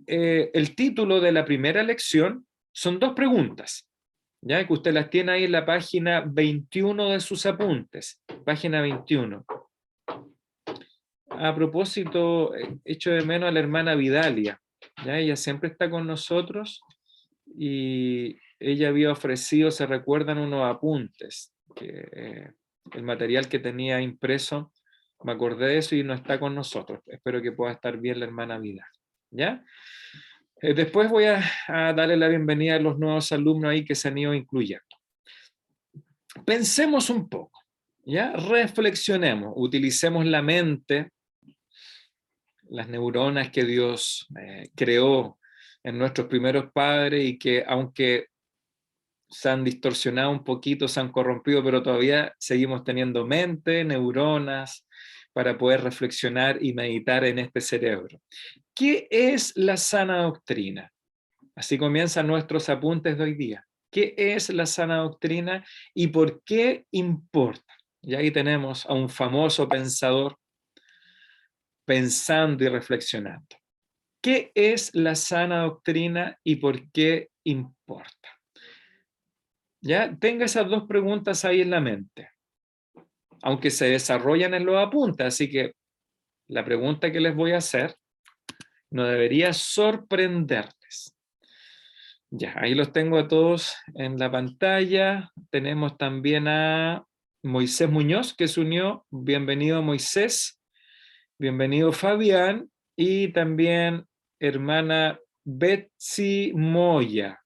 el título de la primera lección son dos preguntas, ya que usted las tiene ahí en la página 21 de sus apuntes, página 21. A propósito, echo de menos a la hermana Vidalia, ¿ya? Ella siempre está con nosotros y ella había ofrecido, se recuerdan, unos apuntes, el material que tenía impreso, me acordé de eso y no está con nosotros. Espero que pueda estar bien la hermana Vidalia, ¿ya? Después voy a darle la bienvenida a los nuevos alumnos ahí que se han ido incluyendo. Pensemos un poco, ¿ya? Reflexionemos, utilicemos la mente, las neuronas que Dios creó en nuestros primeros padres y que aunque se han distorsionado un poquito, se han corrompido, pero todavía seguimos teniendo mente, neuronas, para poder reflexionar y meditar en este cerebro. ¿Qué es la sana doctrina? Así comienzan nuestros apuntes de hoy día. ¿Qué es la sana doctrina y por qué importa? Y ahí tenemos a un famoso pensador pensando y reflexionando. ¿Qué es la sana doctrina y por qué importa? ¿Ya? Tenga esas dos preguntas ahí en la mente, aunque se desarrollan en los apuntes, así que la pregunta que les voy a hacer no debería sorprenderles. Ya, ahí los tengo a todos en la pantalla. Tenemos también a Moisés Muñoz, que se unió. Bienvenido, Moisés. Bienvenido, Fabián. Y también hermana Betsy Moya,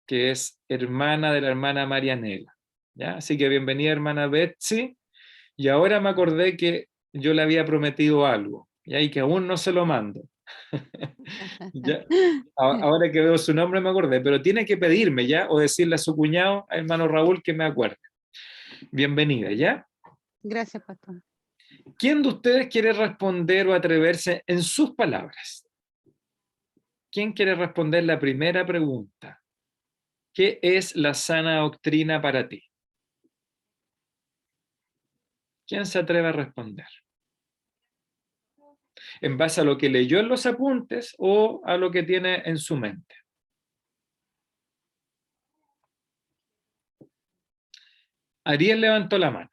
que es hermana de la hermana Marianela. ¿Ya? Así que bienvenida, hermana Betsy. Y ahora me acordé que yo le había prometido algo, ¿ya? Y que aún no se lo mando. Ya, ahora que veo su nombre me acordé, pero tiene que pedirme, ¿ya? O decirle a su cuñado, a hermano Raúl, que me acuerde. Bienvenida, ¿ya? Gracias, pastor. ¿Quién de ustedes quiere responder o atreverse en sus palabras? ¿Quién quiere responder la primera pregunta? ¿Qué es la sana doctrina para ti? ¿Quién se atreve a responder? ¿En base a lo que leyó en los apuntes o a lo que tiene en su mente? Ariel levantó la mano.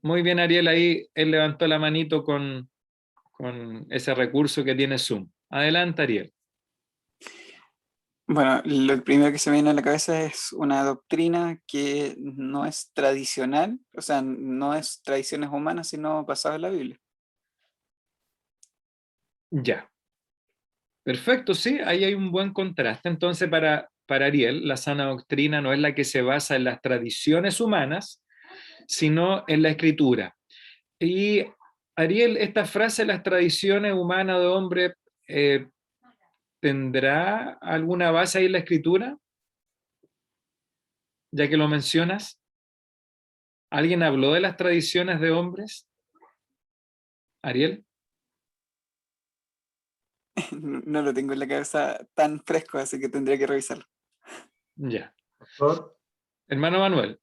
Muy bien, Ariel, ahí él levantó la manito con ese recurso que tiene Zoom. Adelante, Ariel. Bueno, lo primero que se me viene a la cabeza es una doctrina que no es tradicional, o sea, no es tradiciones humanas, sino basada en la Biblia. Ya. Perfecto, sí, ahí hay un buen contraste. Entonces, para Ariel, la sana doctrina no es la que se basa en las tradiciones humanas, sino en la escritura. Y, Ariel, esta frase, las tradiciones humanas de hombre, ¿tendrá alguna base ahí en la escritura? Ya que lo mencionas. ¿Alguien habló de las tradiciones de hombres? Ariel. No lo tengo en la cabeza tan fresco, así que tendría que revisarlo. Ya. Pastor, Hermano Manuel.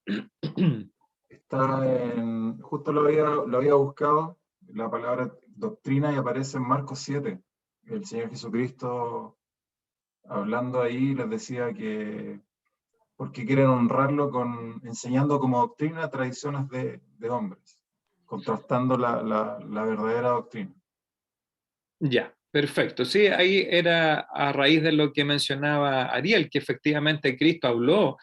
justo lo había buscado, la palabra doctrina, y aparece en Marcos 7. El Señor Jesucristo, hablando ahí, les decía que porque quieren honrarlo enseñando como doctrina tradiciones de hombres, contrastando la verdadera doctrina. Ya, perfecto. Sí, ahí era a raíz de lo que mencionaba Ariel, que efectivamente Cristo habló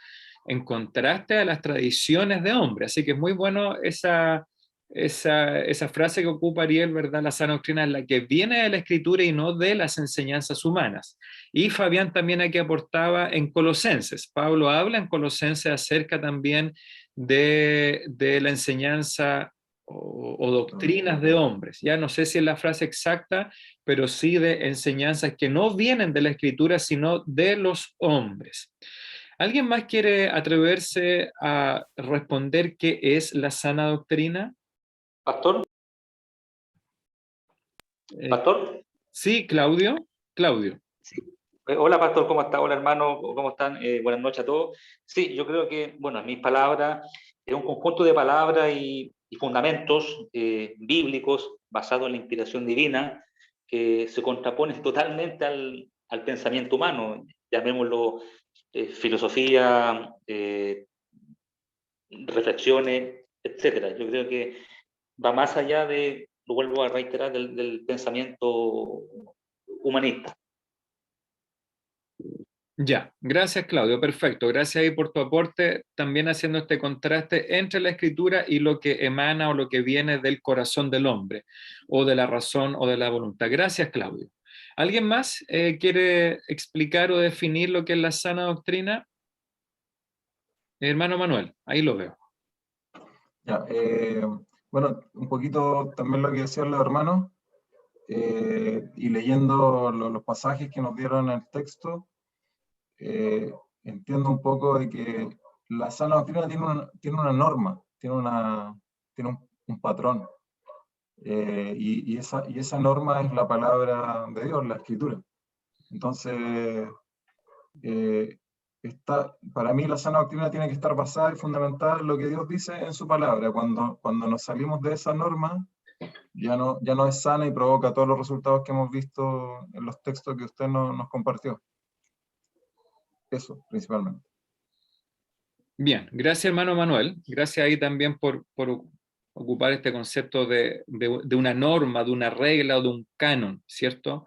en contraste a las tradiciones de hombre. Así que es muy bueno esa frase que ocupa Ariel, ¿verdad? La sana doctrina es la que viene de la Escritura y no de las enseñanzas humanas. Y Fabián también aquí aportaba en Colosenses. Pablo habla en Colosenses acerca también de la enseñanza o doctrinas de hombres. Ya no sé si es la frase exacta, pero sí de enseñanzas que no vienen de la Escritura, sino de los hombres. ¿Alguien más quiere atreverse a responder qué es la sana doctrina? Pastor, Pastor. Sí, Claudio. Claudio. Sí. Hola, Pastor, ¿cómo está? Hola, hermano, ¿cómo están? Buenas noches a todos. Sí, yo creo que, bueno, en mis palabras, es un conjunto de palabras y fundamentos bíblicos basados en la inspiración divina que se contrapone totalmente al pensamiento humano, llamémoslo filosofía, reflexiones, etcétera. Yo creo que va más allá de, lo vuelvo a reiterar, del pensamiento humanista. Ya, gracias Claudio, perfecto. Gracias ahí por tu aporte, también haciendo este contraste entre la escritura y lo que emana o lo que viene del corazón del hombre, o de la razón o de la voluntad. Gracias Claudio. ¿Alguien más quiere explicar o definir lo que es la sana doctrina? Hermano Manuel, ahí lo veo. Ya, bueno, un poquito también lo que decían los hermanos, y leyendo los pasajes que nos dieron en el texto, entiendo un poco de que la sana doctrina tiene una norma, tiene un patrón, y esa norma es la palabra de Dios, la escritura. Entonces, para mí la sana doctrina tiene que estar basada y fundamentada en lo que Dios dice en su palabra. Cuando nos salimos de esa norma, ya no es sana y provoca todos los resultados que hemos visto en los textos que usted nos compartió. Eso, principalmente. Bien, gracias hermano Manuel. Gracias ahí también por ocupar este concepto de una norma, de una regla o de un canon, ¿cierto?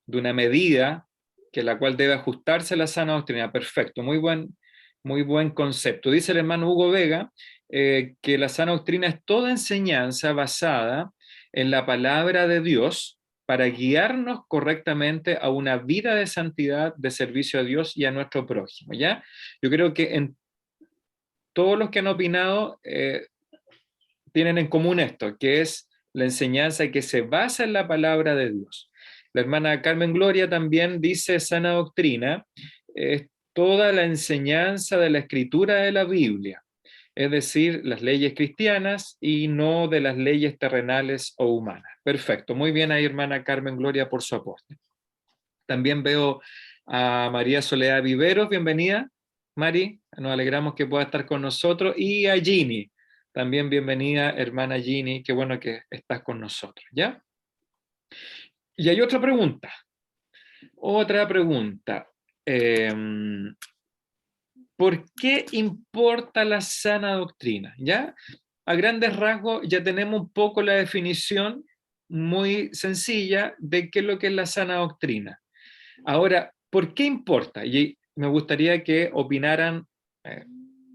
De una medida que la cual debe ajustarse a la sana doctrina. Perfecto, muy buen concepto. Dice el hermano Hugo Vega que la sana doctrina es toda enseñanza basada en la palabra de Dios para guiarnos correctamente a una vida de santidad, de servicio a Dios y a nuestro prójimo, ¿ya? Yo creo que en todos los que han opinado tienen en común esto, que es la enseñanza que se basa en la palabra de Dios. La hermana Carmen Gloria también dice sana doctrina, es toda la enseñanza de la escritura de la Biblia, es decir, las leyes cristianas y no de las leyes terrenales o humanas. Perfecto, muy bien ahí hermana Carmen Gloria por su aporte. También veo a María Soledad Viveros, bienvenida. Mari, nos alegramos que pueda estar con nosotros. Y a Ginny, también bienvenida, hermana Ginny, qué bueno que estás con nosotros, ¿ya? Y hay otra pregunta. ¿Por qué importa la sana doctrina? ¿Ya? A grandes rasgos ya tenemos un poco la definición muy sencilla de qué es lo que es la sana doctrina. Ahora, ¿por qué importa? Y me gustaría que opinaran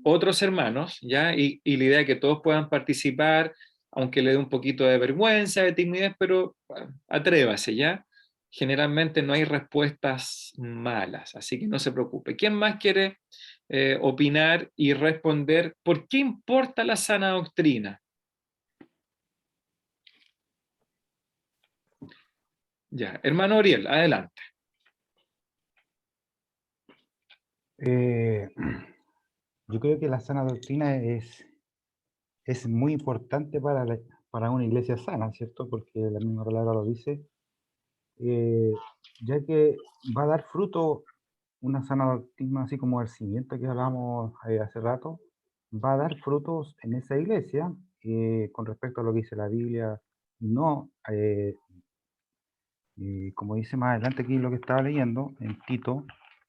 otros hermanos, ¿ya? Y la idea es que todos puedan participar, aunque le dé un poquito de vergüenza, de timidez, pero bueno, atrévase, ¿ya? Generalmente no hay respuestas malas, así que no se preocupe. ¿Quién más quiere opinar y responder por qué importa la sana doctrina? Ya, hermano Oriel, adelante. Yo creo que la sana doctrina es muy importante para una iglesia sana, ¿cierto? Porque la misma palabra lo dice, ya que va a dar fruto una sana doctrina, así como el cimiento que hablábamos hace rato, va a dar frutos en esa iglesia con respecto a lo que dice la Biblia, no, como dice más adelante aquí lo que estaba leyendo en Tito,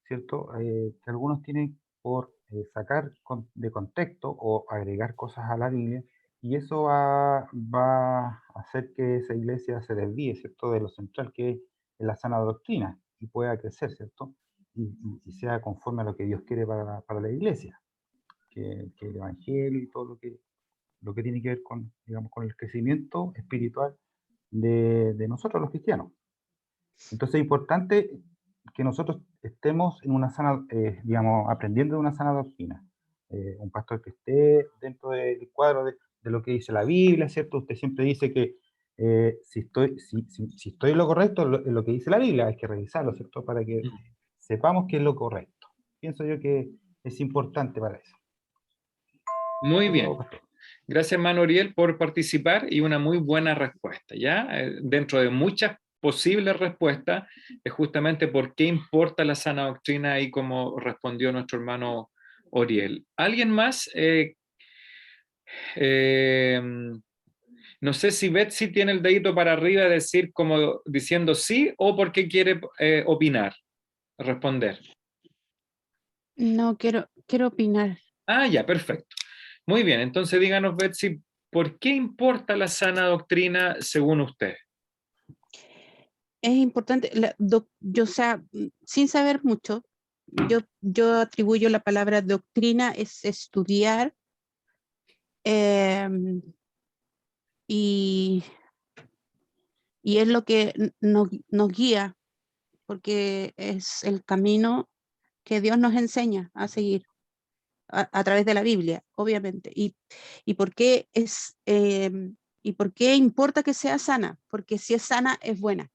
¿cierto? Que algunos tienen por sacar de contexto o agregar cosas a la Biblia, y eso va a hacer que esa iglesia se desvíe, ¿cierto? De lo central que es la sana doctrina y pueda crecer, ¿cierto? Y sea conforme a lo que Dios quiere para la iglesia, que el evangelio y todo lo que tiene que ver con, digamos, con el crecimiento espiritual de nosotros los cristianos. Entonces es importante que nosotros estemos en una sana, digamos, aprendiendo de una sana doctrina. Un pastor que esté dentro del cuadro de lo que dice la Biblia, ¿cierto? Usted siempre dice que si estoy en lo correcto, en lo que dice la Biblia, hay que revisarlo, ¿cierto? Para que sepamos qué es lo correcto. Pienso yo que es importante para eso. Muy bien. Gracias, hermano Oriel, por participar y una muy buena respuesta, ¿ya? Dentro de muchas posibles respuestas, es justamente por qué importa la sana doctrina y como respondió nuestro hermano Oriel. ¿Alguien más? No sé si Betsy tiene el dedito para arriba, decir como diciendo sí, o porque quiere opinar, responder. No, quiero opinar. Ah, ya, perfecto. Muy bien, entonces díganos, Betsy, ¿por qué importa la sana doctrina según usted? Es importante, yo, o sea, sin saber mucho, yo atribuyo la palabra doctrina es estudiar em, y, y es lo que nos guía, porque es el camino que Dios nos enseña a seguir a través de la Biblia, obviamente. ¿Y por qué y por qué importa que sea sana? Porque si es sana, es buena.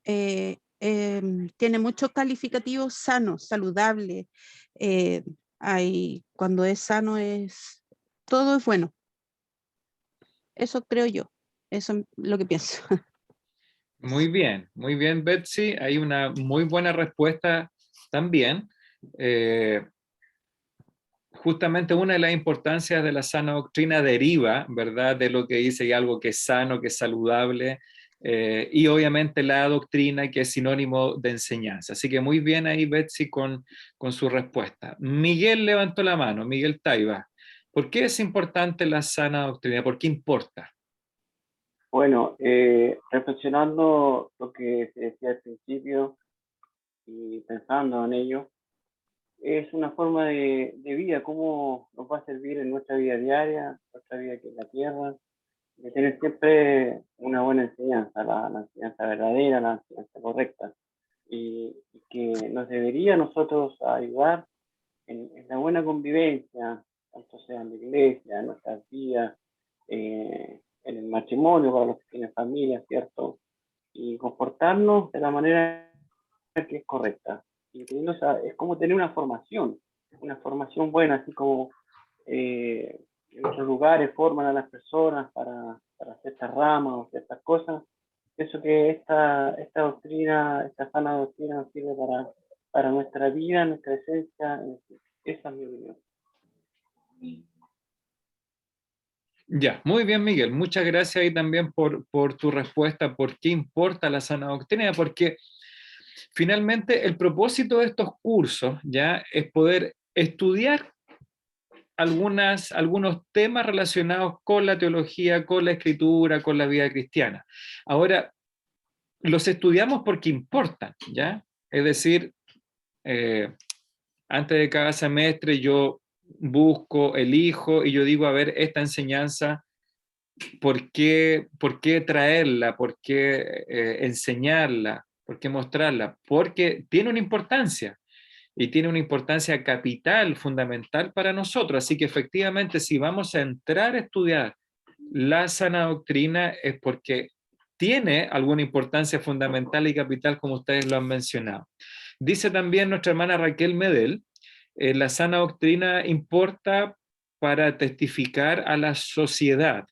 Tiene muchos calificativos sanos, saludable. Cuando es sano, todo es bueno. Eso creo yo. Eso es lo que pienso. Muy bien, Betsy. Hay una muy buena respuesta también. Justamente una de las importancias de la sana doctrina deriva, ¿verdad?, de lo que dice algo que es sano, que es saludable, y obviamente la doctrina, que es sinónimo de enseñanza. Así que muy bien ahí, Betsy, con su respuesta. Miguel levantó la mano, Miguel Taiba. ¿Por qué es importante la sana doctrina? ¿Por qué importa? Bueno, reflexionando lo que se decía al principio y pensando en ello, es una forma de vida, cómo nos va a servir en nuestra vida diaria, nuestra vida aquí en la tierra, de tener siempre una buena enseñanza, la enseñanza verdadera, la enseñanza correcta, y que nos debería a nosotros ayudar en la buena convivencia, tanto sea en la iglesia, en nuestras vidas, en el matrimonio para los que tienen familia, ¿cierto? Y comportarnos de la manera que es correcta. Y es como tener una formación buena, así como en otros lugares forman a las personas para ciertas ramas o ciertas cosas. Pienso que esta doctrina, esta sana doctrina nos sirve para nuestra vida, nuestra esencia. Esa es mi opinión. Ya, muy bien, Miguel. Muchas gracias ahí también por tu respuesta. ¿Por qué importa la sana doctrina? Porque finalmente el propósito de estos cursos ya es poder estudiar algunos temas relacionados con la teología, con la escritura, con la vida cristiana. Ahora, los estudiamos porque importan, ¿ya? Es decir, antes de cada semestre yo busco, elijo y yo digo, a ver, esta enseñanza, ¿por qué traerla? ¿Por qué enseñarla? ¿Por qué mostrarla? Porque tiene una importancia y tiene una importancia capital, fundamental para nosotros. Así que efectivamente, si vamos a entrar a estudiar la sana doctrina es porque tiene alguna importancia fundamental y capital, como ustedes lo han mencionado. Dice también nuestra hermana Raquel Medel, la sana doctrina importa para testificar a la sociedad,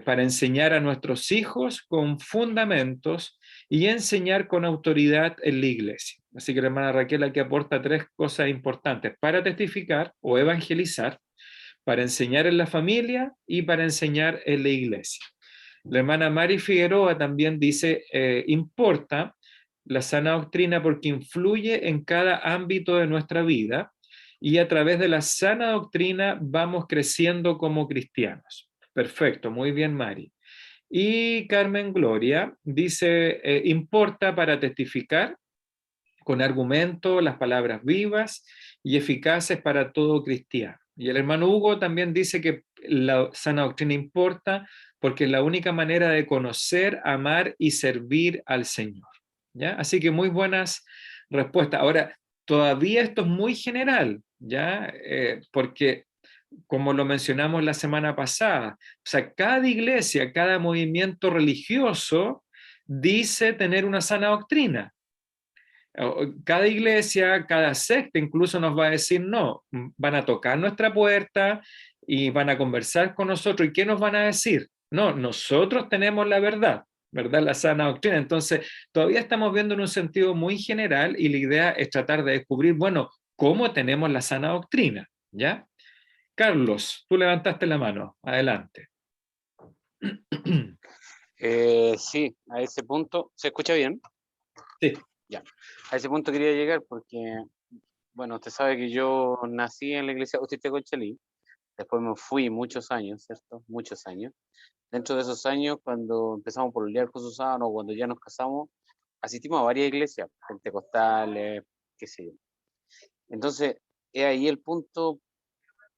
para enseñar a nuestros hijos con fundamentos y enseñar con autoridad en la iglesia. Así que la hermana Raquel aquí aporta tres cosas importantes: para testificar o evangelizar, para enseñar en la familia y para enseñar en la iglesia. La hermana Mari Figueroa también dice, importa la sana doctrina porque influye en cada ámbito de nuestra vida y a través de la sana doctrina vamos creciendo como cristianos. Perfecto, muy bien, Mari. Y Carmen Gloria dice, importa para testificar con argumento las palabras vivas y eficaces para todo cristiano. Y el hermano Hugo también dice que la sana doctrina importa porque es la única manera de conocer, amar y servir al Señor. ¿Ya? Así que muy buenas respuestas. Ahora, todavía esto es muy general, ¿ya? Porque como lo mencionamos la semana pasada, o sea, cada iglesia, cada movimiento religioso dice tener una sana doctrina. Cada iglesia, cada secta incluso nos va a decir, no, van a tocar nuestra puerta y van a conversar con nosotros. ¿Y qué nos van a decir? No, nosotros tenemos la verdad, ¿verdad? La sana doctrina. Entonces, todavía estamos viendo en un sentido muy general y la idea es tratar de descubrir, bueno, cómo tenemos la sana doctrina, ¿ya? Carlos, tú levantaste la mano. Adelante. Sí, a ese punto, ¿se escucha bien? Sí. Ya, a ese punto quería llegar porque, bueno, usted sabe que yo nací en la iglesia Bautista de Conchalí, después me fui muchos años, ¿cierto? Muchos años. Dentro de esos años, cuando empezamos por lidiar con Susana o cuando ya nos casamos, asistimos a varias iglesias, pentecostales, qué sé yo. Entonces, es ahí el punto,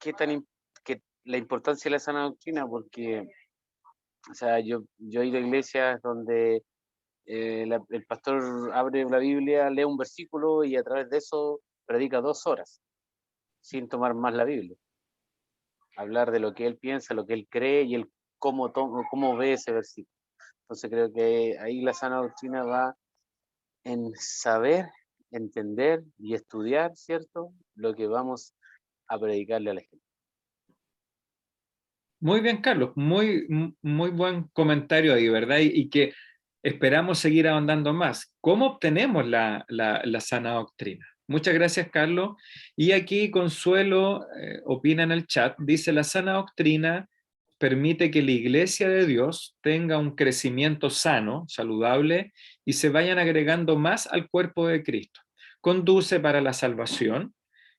que la importancia de la sana doctrina, porque, o sea, yo he ido a iglesias donde el pastor abre la Biblia, lee un versículo y a través de eso predica 2 horas, sin tomar más la Biblia. Hablar de lo que él piensa, lo que él cree y el cómo ve ese versículo. Entonces creo que ahí la sana doctrina va en saber, entender y estudiar, ¿cierto? Lo que vamos a predicarle a la gente. Muy bien, Carlos. Muy buen comentario ahí, ¿verdad? Y que esperamos seguir ahondando más. ¿Cómo obtenemos la sana doctrina? Muchas gracias, Carlos. Y aquí Consuelo opina en el chat, dice, la sana doctrina permite que la iglesia de Dios tenga un crecimiento sano, saludable, y se vayan agregando más al cuerpo de Cristo. Conduce para la salvación,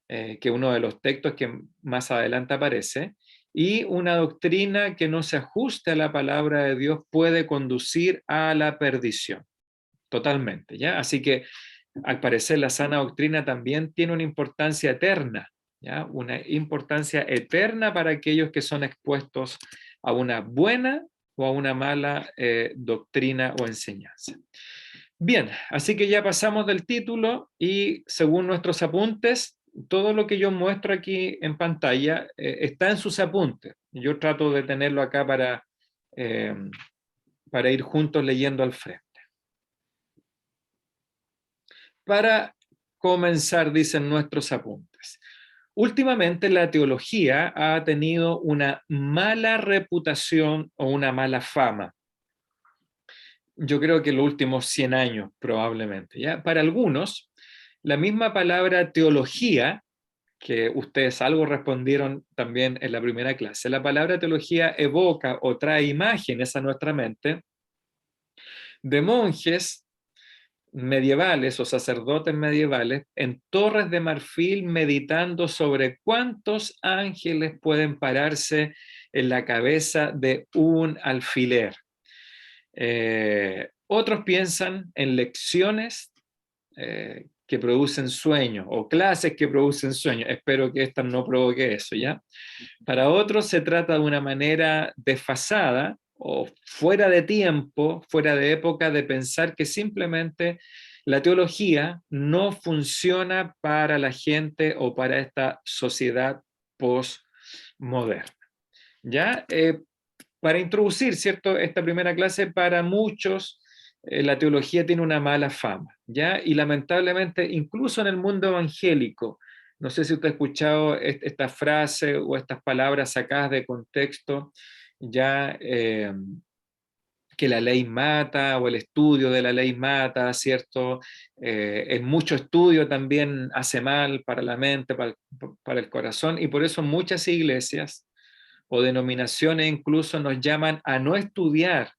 que es uno de los textos que más adelante aparece, y una doctrina que no se ajuste a la palabra de Dios puede conducir a la perdición, totalmente, ¿ya? Así que, al parecer, la sana doctrina también tiene una importancia eterna, ¿ya? Una importancia eterna para aquellos que son expuestos a una buena o a una mala doctrina o enseñanza. Bien, así que ya pasamos del título y según nuestros apuntes, todo lo que yo muestro aquí en pantalla está en sus apuntes. Yo trato de tenerlo acá para ir juntos leyendo al frente. Para comenzar, dicen nuestros apuntes. Últimamente la teología ha tenido una mala reputación o una mala fama. Yo creo que en los últimos 100 años probablemente, ¿ya? Para algunos, la misma palabra teología, que ustedes algo respondieron también en la primera clase, la palabra teología evoca o trae imágenes a nuestra mente de monjes medievales o sacerdotes medievales en torres de marfil meditando sobre cuántos ángeles pueden pararse en la cabeza de un alfiler. Otros piensan en lecciones que producen sueños o clases que producen sueños. Espero que esta no provoque eso, ¿ya? Para otros se trata de una manera desfasada o fuera de tiempo, fuera de época, de pensar que simplemente la teología no funciona para la gente o para esta sociedad postmoderna. ¿Ya? Para introducir, ¿cierto?, esta primera clase, para muchos la teología tiene una mala fama, ¿ya? Y lamentablemente, incluso en el mundo evangélico, no sé si usted ha escuchado esta frase o estas palabras sacadas de contexto, ya que la ley mata o el estudio de la ley mata, ¿cierto? En mucho estudio también hace mal para la mente, para el corazón, y por eso muchas iglesias o denominaciones incluso nos llaman a no estudiar.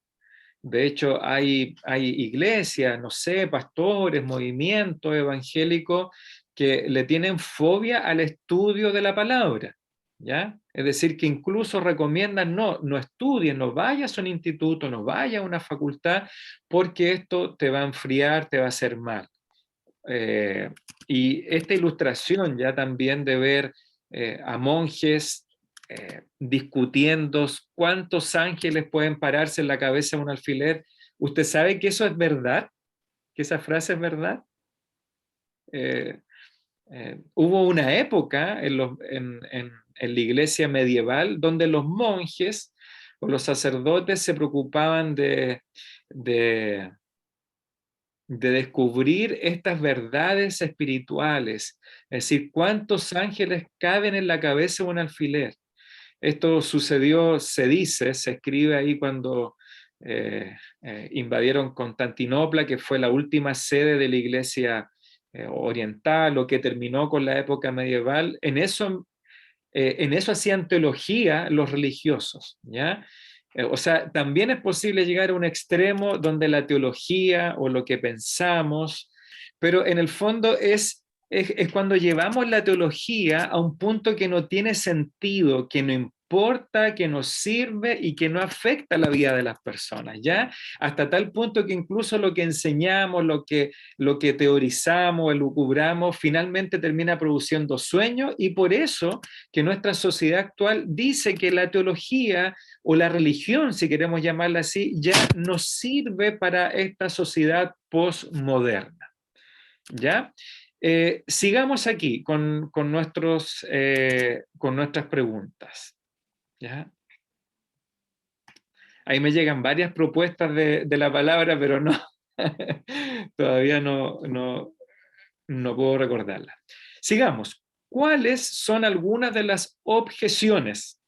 De hecho, hay iglesias, no sé, pastores, movimientos evangélicos que le tienen fobia al estudio de la palabra, ¿ya? Es decir, que incluso recomiendan no estudien, no vayas a un instituto, no vayas a una facultad, porque esto te va a enfriar, te va a hacer mal. Y esta ilustración ya también de ver a monjes discutiendo cuántos ángeles pueden pararse en la cabeza de un alfiler. ¿Usted sabe que eso es verdad? ¿Que esa frase es verdad? Hubo una época en la iglesia medieval donde los monjes o los sacerdotes se preocupaban de descubrir estas verdades espirituales, es decir, cuántos ángeles caben en la cabeza de un alfiler. Esto sucedió, se dice, se escribe ahí cuando invadieron Constantinopla, que fue la última sede de la iglesia oriental, o que terminó con la época medieval. En En eso hacían teología los religiosos, ¿ya? O sea, también es posible llegar a un extremo donde la teología o lo que pensamos, pero en el fondo es cuando llevamos la teología a un punto que no tiene sentido, que no importa, que no sirve y que no afecta la vida de las personas, ¿ya? Hasta tal punto que incluso lo que enseñamos, lo que teorizamos, elucubramos, finalmente termina produciendo sueños, y por eso que nuestra sociedad actual dice que la teología o la religión, si queremos llamarla así, ya no sirve para esta sociedad postmoderna, ¿ya? Sigamos aquí con nuestras preguntas, ¿ya? Ahí me llegan varias propuestas de la palabra, pero no, todavía no puedo recordarla. Sigamos. ¿Cuáles son algunas de las objeciones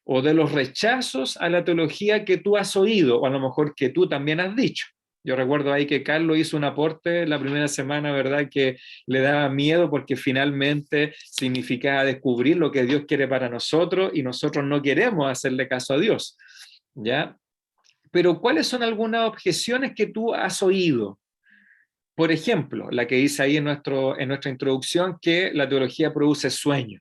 o de los rechazos a la teología que tú has oído, o a lo mejor que tú también has dicho? Yo recuerdo ahí que Carlos hizo un aporte la primera semana, ¿verdad?, que le daba miedo porque finalmente significaba descubrir lo que Dios quiere para nosotros y nosotros no queremos hacerle caso a Dios, ¿ya? Pero ¿cuáles son algunas objeciones que tú has oído? Por ejemplo, la que dice ahí en nuestra introducción, que la teología produce sueño.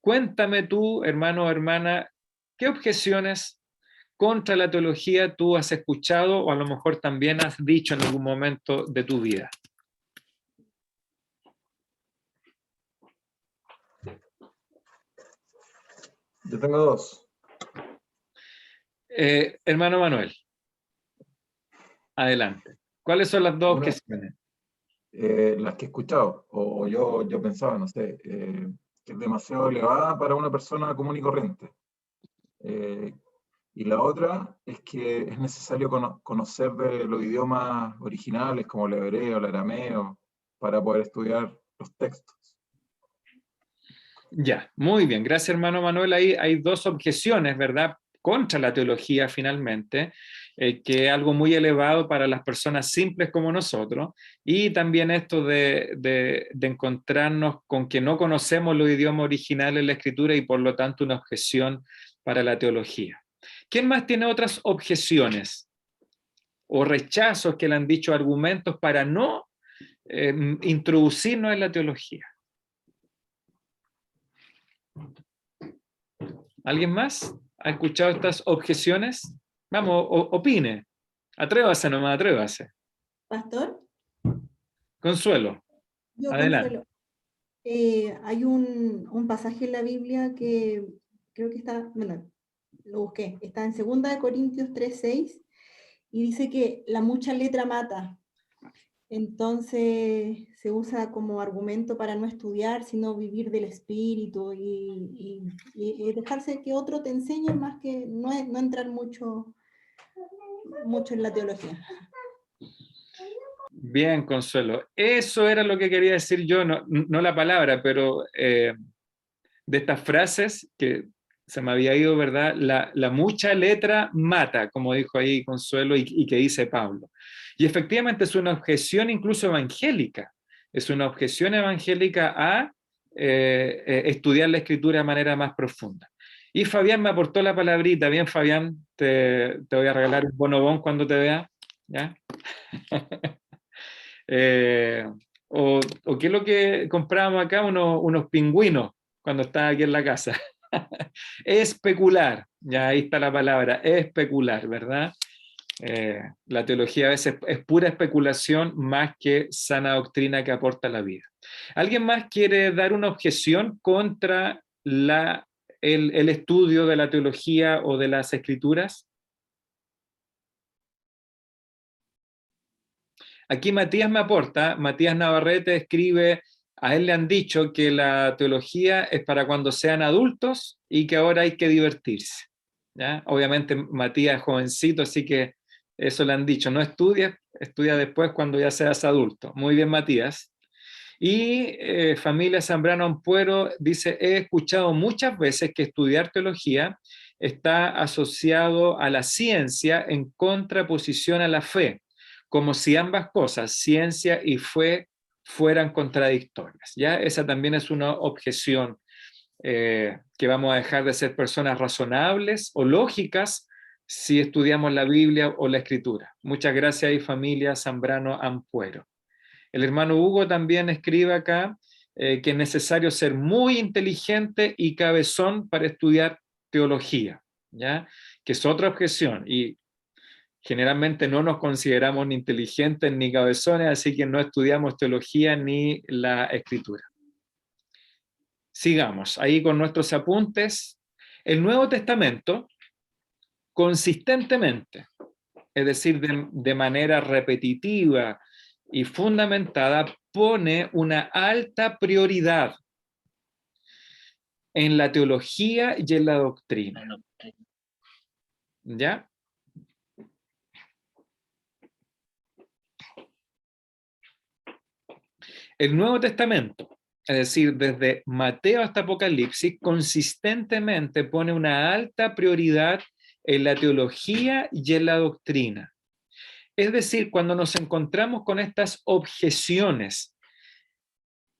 Cuéntame tú, hermano o hermana, ¿qué objeciones contra la teología tú has escuchado o a lo mejor también has dicho en algún momento de tu vida? Yo tengo dos. Hermano Manuel, adelante. ¿Cuáles son las dos Una, objeciones? las que he escuchado, o yo pensaba, no sé, que es demasiado elevada para una persona común y corriente. Y la otra es que es necesario conocer de los idiomas originales, como el hebreo, el arameo, para poder estudiar los textos. Ya, muy bien. Gracias, hermano Manuel. Ahí hay dos objeciones, ¿verdad?, contra la teología finalmente, que es algo muy elevado para las personas simples como nosotros, y también esto de encontrarnos con que no conocemos los idiomas originales de la Escritura y por lo tanto una objeción para la teología. ¿Quién más tiene otras objeciones o rechazos que le han dicho, argumentos para no introducirnos en la teología? ¿Alguien más ha escuchado estas objeciones? Vamos, opine. Atrévase nomás, atrévase. Pastor, Consuelo, yo adelante. Consuelo. Hay un pasaje en la Biblia que creo que está, bueno, lo busqué, está en 2 Corintios 3:6 y dice que la mucha letra mata. Entonces se usa como argumento para no estudiar, sino vivir del espíritu y dejarse que otro te enseñe más que no entrar mucho en la teología. Bien, Consuelo. Eso era lo que quería decir yo, no la palabra, pero de estas frases que se me había ido, ¿verdad? La mucha letra mata, como dijo ahí Consuelo y que dice Pablo. Y efectivamente es una objeción incluso evangélica. Es una objeción evangélica a estudiar la Escritura de manera más profunda. Y Fabián me aportó la palabrita. Bien, Fabián, te voy a regalar un bonobón cuando te vea, ¿ya? O qué es lo que comprábamos acá, unos pingüinos cuando estaba aquí en la casa. Especular, ya ahí está la palabra, especular, ¿verdad? La teología a veces es pura especulación más que sana doctrina que aporta la vida. ¿Alguien más quiere dar una objeción contra el estudio de la teología o de las escrituras? Aquí Matías me aporta, Matías Navarrete escribe, a él le han dicho que la teología es para cuando sean adultos y que ahora hay que divertirse, ¿ya? Obviamente Matías es jovencito, así que eso le han dicho, no estudia, estudia después cuando ya seas adulto. Muy bien, Matías. Y Familia Zambrano Ampuero dice, he escuchado muchas veces que estudiar teología está asociado a la ciencia en contraposición a la fe, como si ambas cosas, ciencia y fe, fueran contradictorias, ¿ya? Esa también es una objeción que vamos a dejar de ser personas razonables o lógicas si estudiamos la Biblia o la Escritura. Muchas gracias ahí, familia Zambrano Ampuero. El hermano Hugo también escribe acá que es necesario ser muy inteligente y cabezón para estudiar teología, ¿ya? Que es otra objeción, y generalmente no nos consideramos ni inteligentes ni cabezones, así que no estudiamos teología ni la Escritura. Sigamos ahí con nuestros apuntes. El Nuevo Testamento, consistentemente, es decir, de manera repetitiva y fundamentada, pone una alta prioridad en la teología y en la doctrina. ¿Ya? El Nuevo Testamento, es decir, desde Mateo hasta Apocalipsis, consistentemente pone una alta prioridad en la teología y en la doctrina. Es decir, cuando nos encontramos con estas objeciones,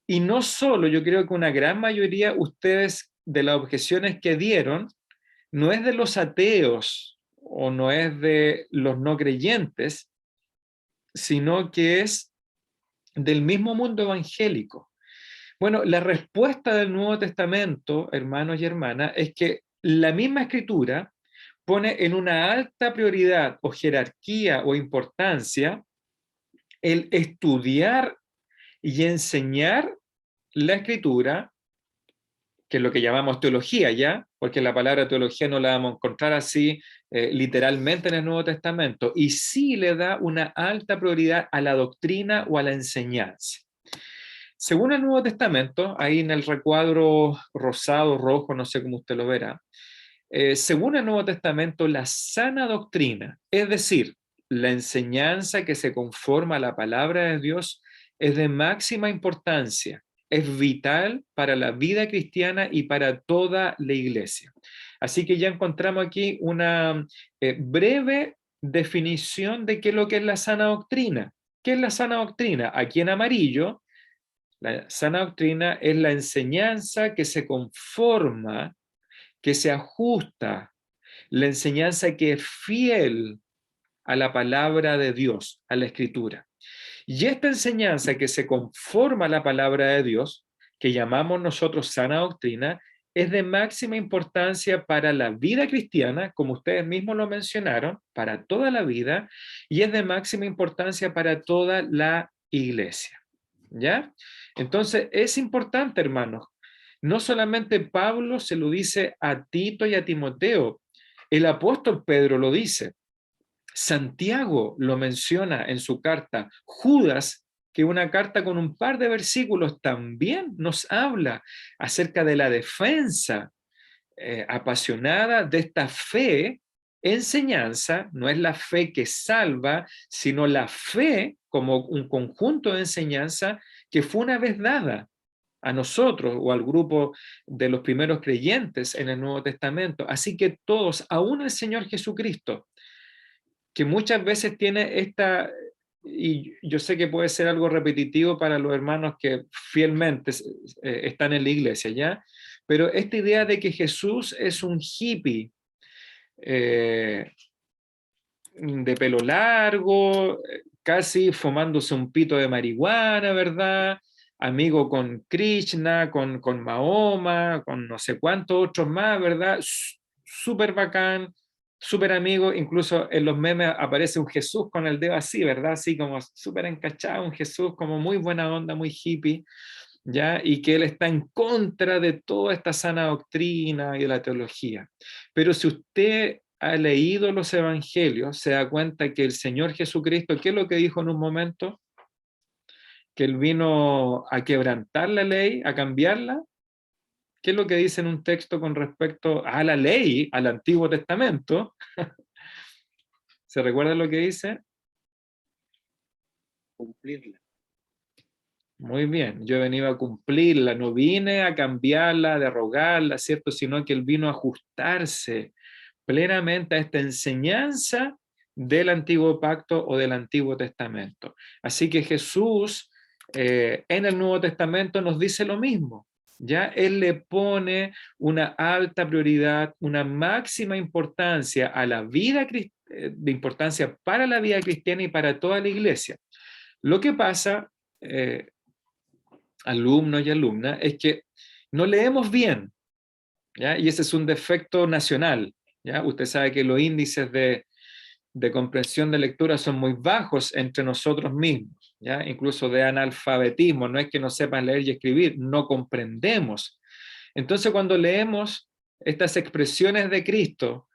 y no solo, yo creo que una gran mayoría ustedes de las objeciones que dieron, no es de los ateos o no es de los no creyentes, sino que es del mismo mundo evangélico. Bueno, la respuesta del Nuevo Testamento, hermanos y hermanas, es que la misma Escritura pone en una alta prioridad o jerarquía o importancia el estudiar y enseñar la Escritura, que es lo que llamamos teología ya, porque la palabra teología no la vamos a encontrar así literalmente en el Nuevo Testamento, y sí le da una alta prioridad a la doctrina o a la enseñanza. Según el Nuevo Testamento, ahí en el recuadro rosado, rojo, no sé cómo usted lo verá, según el Nuevo Testamento, la sana doctrina, es decir, la enseñanza que se conforma a la palabra de Dios, es de máxima importancia, es vital para la vida cristiana y para toda la iglesia. Así que ya encontramos aquí una breve definición de qué es lo que es la sana doctrina. ¿Qué es la sana doctrina? Aquí en amarillo, la sana doctrina es la enseñanza que se conforma, que se ajusta, la enseñanza que es fiel a la palabra de Dios, a la Escritura. Y esta enseñanza que se conforma a la palabra de Dios, que llamamos nosotros sana doctrina, es de máxima importancia para la vida cristiana, como ustedes mismos lo mencionaron, para toda la vida, y es de máxima importancia para toda la iglesia. ¿Ya? Entonces, es importante, hermanos. No solamente Pablo se lo dice a Tito y a Timoteo, el apóstol Pedro lo dice. Santiago lo menciona en su carta. Judas, que una carta con un par de versículos también nos habla acerca de la defensa apasionada de esta fe, enseñanza, no es la fe que salva, sino la fe como un conjunto de enseñanza que fue una vez dada a nosotros o al grupo de los primeros creyentes en el Nuevo Testamento. Así que todos, aún el Señor Jesucristo, que muchas veces tiene esta, y yo sé que puede ser algo repetitivo para los hermanos que fielmente están en la iglesia, ¿ya? Pero esta idea de que Jesús es un hippie de pelo largo, casi fumándose un pito de marihuana, ¿verdad? Amigo con Krishna, con Mahoma, con no sé cuántos otros más, ¿verdad? Súper bacán, súper amigo, incluso en los memes aparece un Jesús con el dedo así, ¿verdad? Así como súper encachado, un Jesús como muy buena onda, muy hippie, ¿ya? Y que él está en contra de toda esta sana doctrina y de la teología. Pero si usted ha leído los evangelios, se da cuenta que el Señor Jesucristo, ¿qué es lo que dijo en un momento? Que él vino a quebrantar la ley, a cambiarla. ¿Qué es lo que dice en un texto con respecto a la ley, al Antiguo Testamento? ¿Se recuerda lo que dice? Cumplirla. Muy bien, yo he venido a cumplirla, no vine a cambiarla, a derogarla, ¿cierto? Sino que él vino a ajustarse plenamente a esta enseñanza del Antiguo Pacto o del Antiguo Testamento. Así que Jesús en el Nuevo Testamento nos dice lo mismo. ¿ya? Él le pone una alta prioridad, una máxima importancia a la vida de importancia para la vida cristiana y para toda la iglesia. Lo que pasa, alumnos y alumnas, es que no leemos bien, ¿ya? Y ese es un defecto nacional, ¿ya? Usted sabe que los índices de comprensión de lectura son muy bajos entre nosotros mismos, ¿ya? Incluso de analfabetismo, no es que no sepan leer y escribir, no comprendemos. Entonces cuando leemos estas expresiones de Cristo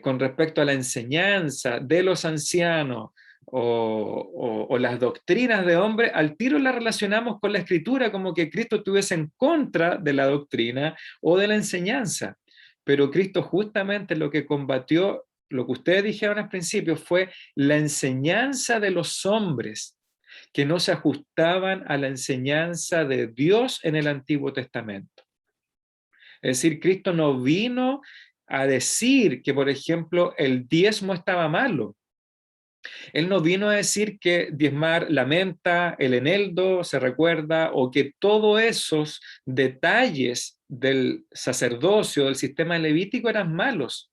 con respecto a la enseñanza de los ancianos o las doctrinas de hombre, al tiro las relacionamos con la Escritura como que Cristo estuviese en contra de la doctrina o de la enseñanza. Pero Cristo justamente lo que combatió, lo que ustedes dijeron al principio, fue la enseñanza de los hombres que no se ajustaban a la enseñanza de Dios en el Antiguo Testamento. Es decir, Cristo no vino a decir que, por ejemplo, el diezmo estaba malo. Él no vino a decir que diezmar la menta, el eneldo, se recuerda, o que todos esos detalles del sacerdocio, del sistema levítico eran malos.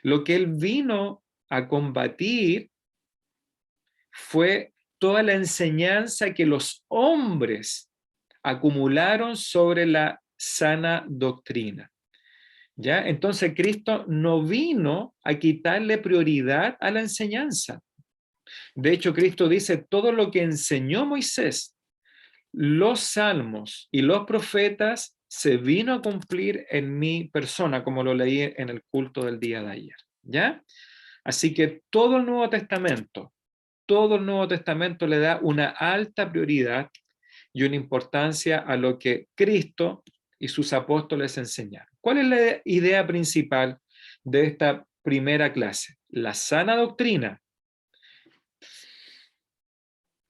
Lo que él vino a combatir fue toda la enseñanza que los hombres acumularon sobre la sana doctrina. ¿Ya? Entonces Cristo no vino a quitarle prioridad a la enseñanza. De hecho, Cristo dice, todo lo que enseñó Moisés, los salmos y los profetas, se vino a cumplir en mi persona, como lo leí en el culto del día de ayer. ¿Ya? Así que todo el Nuevo Testamento le da una alta prioridad y una importancia a lo que Cristo y sus apóstoles enseñaron. ¿Cuál es la idea principal de esta primera clase? La sana doctrina.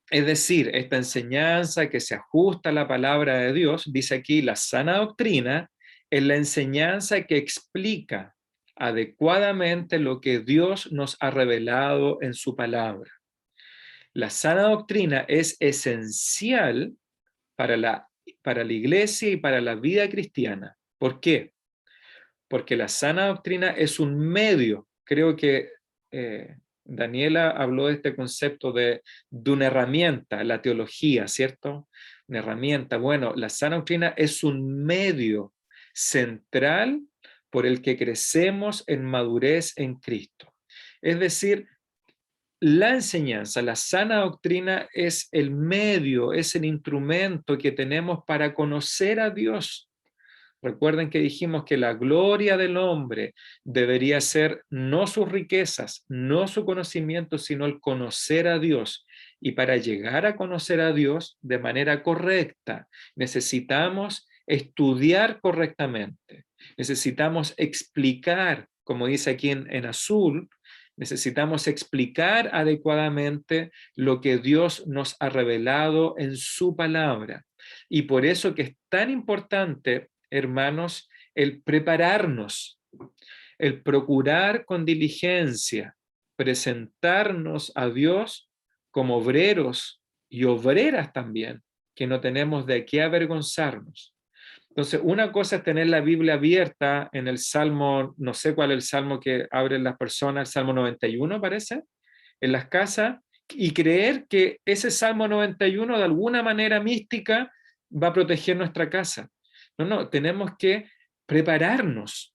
Es decir, esta enseñanza que se ajusta a la palabra de Dios, dice aquí, la sana doctrina es la enseñanza que explica adecuadamente lo que Dios nos ha revelado en su palabra. La sana doctrina es esencial para la iglesia y para la vida cristiana. ¿Por qué? Porque la sana doctrina es un medio. Creo que Daniela habló de este concepto de una herramienta, la teología, ¿cierto? Una herramienta. Bueno, la sana doctrina es un medio central por el que crecemos en madurez en Cristo. Es decir, la enseñanza, la sana doctrina es el medio, es el instrumento que tenemos para conocer a Dios. Recuerden que dijimos que la gloria del hombre debería ser no sus riquezas, no su conocimiento, sino el conocer a Dios. Y para llegar a conocer a Dios de manera correcta, necesitamos estudiar correctamente. Necesitamos explicar, como dice aquí en azul, necesitamos explicar adecuadamente lo que Dios nos ha revelado en su palabra. Y por eso que es tan importante, hermanos, el prepararnos, el procurar con diligencia, presentarnos a Dios como obreros y obreras también, que no tenemos de qué avergonzarnos. Entonces, una cosa es tener la Biblia abierta en el Salmo, no sé cuál es el Salmo que abren las personas, el Salmo 91 parece, en las casas, y creer que ese Salmo 91 de alguna manera mística va a proteger nuestra casa. No, tenemos que prepararnos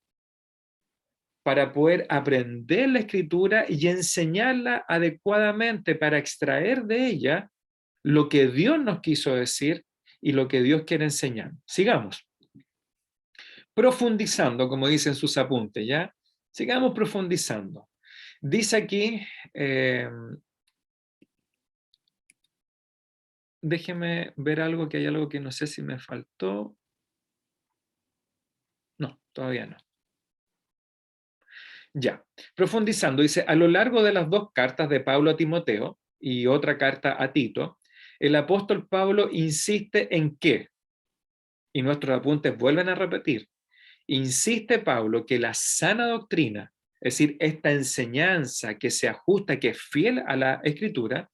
para poder aprender la Escritura y enseñarla adecuadamente para extraer de ella lo que Dios nos quiso decir y lo que Dios quiere enseñar. Sigamos. Profundizando, como dicen sus apuntes, ¿ya? Sigamos profundizando. Dice aquí, déjeme ver algo, que hay algo que no sé si me faltó. No, todavía no. Ya, profundizando, dice, a lo largo de las dos cartas de Pablo a Timoteo y otra carta a Tito, el apóstol Pablo insiste en qué, y nuestros apuntes vuelven a repetir, insiste Pablo que la sana doctrina, es decir, esta enseñanza que se ajusta, que es fiel a la Escritura,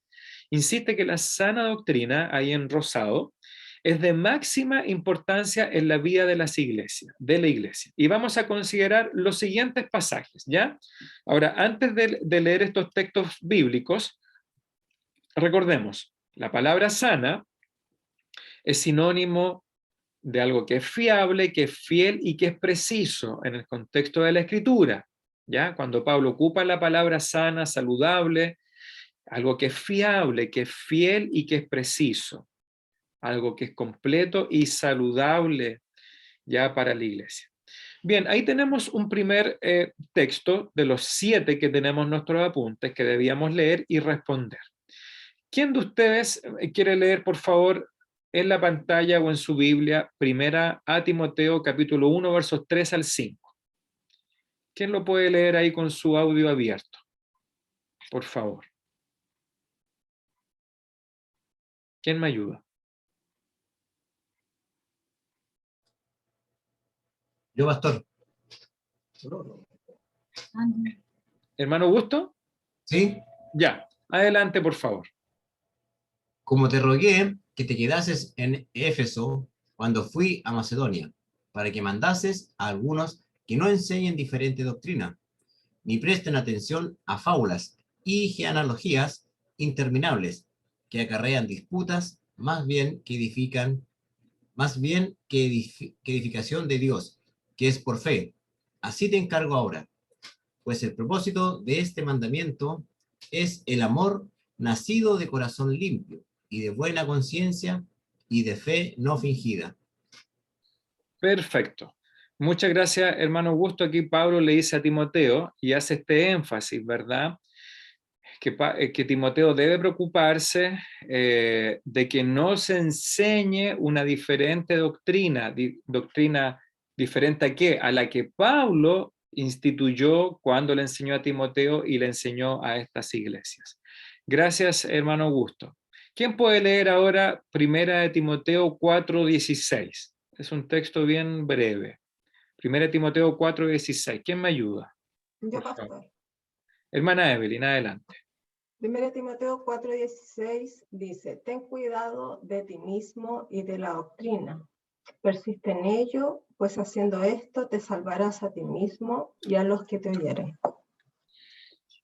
insiste que la sana doctrina, ahí en rosado, es de máxima importancia en la vida de las iglesias, de la iglesia. Y vamos a considerar los siguientes pasajes, ¿ya? Ahora, antes de leer estos textos bíblicos, recordemos, la palabra sana es sinónimo de algo que es fiable, que es fiel y que es preciso en el contexto de la Escritura, ¿ya? Cuando Pablo ocupa la palabra sana, saludable, algo que es fiable, que es fiel y que es preciso, algo que es completo y saludable ya para la iglesia. Bien, ahí tenemos un primer texto de los 7 que tenemos en nuestros apuntes que debíamos leer y responder. ¿Quién de ustedes quiere leer, por favor, en la pantalla o en su Biblia, primera a Timoteo, capítulo 1, versos 3 al 5? ¿Quién lo puede leer ahí con su audio abierto? Por favor. ¿Quién me ayuda? Yo, pastor. ¿Hermano Augusto? Sí. Ya, adelante, por favor. Como te rogué que te quedases en Éfeso cuando fui a Macedonia, para que mandases a algunos que no enseñen diferente doctrina, ni presten atención a fábulas y genealogías interminables, que acarrean disputas más bien que edificación de Dios, que es por fe. Así te encargo ahora, pues el propósito de este mandamiento es el amor nacido de corazón limpio y de buena conciencia y de fe no fingida. Perfecto. Muchas gracias, hermano Augusto. Aquí Pablo le dice a Timoteo y hace este énfasis, ¿verdad? Que Timoteo debe preocuparse de que no se enseñe una diferente doctrina, doctrina diferente a qué, a la que Pablo instituyó cuando le enseñó a Timoteo y le enseñó a estas iglesias. Gracias, hermano Augusto. ¿Quién puede leer ahora Primera de Timoteo 4:16? Es un texto bien breve. Primera de Timoteo 4:16. ¿Quién me ayuda? Yo, pastor. Hermana Evelyn, adelante. 1 Timoteo 4:16 dice, ten cuidado de ti mismo y de la doctrina. Persiste en ello, pues haciendo esto te salvarás a ti mismo y a los que te oyeren.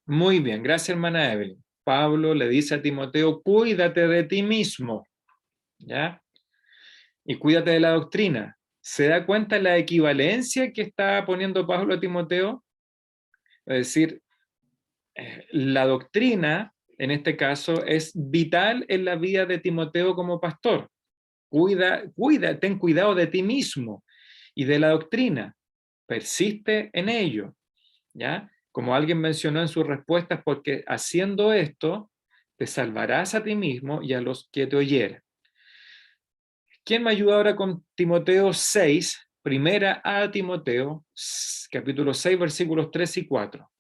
Muy bien, gracias, hermana Evelyn. Pablo le dice a Timoteo, cuídate de ti mismo, ¿ya? Y cuídate de la doctrina. ¿Se da cuenta la equivalencia que está poniendo Pablo a Timoteo? Es decir, la doctrina, en este caso, es vital en la vida de Timoteo como pastor. Ten cuidado de ti mismo y de la doctrina. Persiste en ello, ¿ya? Como alguien mencionó en sus respuestas, porque haciendo esto, te salvarás a ti mismo y a los que te oyeren. ¿Quién me ayuda ahora con Timoteo 6, primera a Timoteo, capítulo 6, versículos 3 y 4?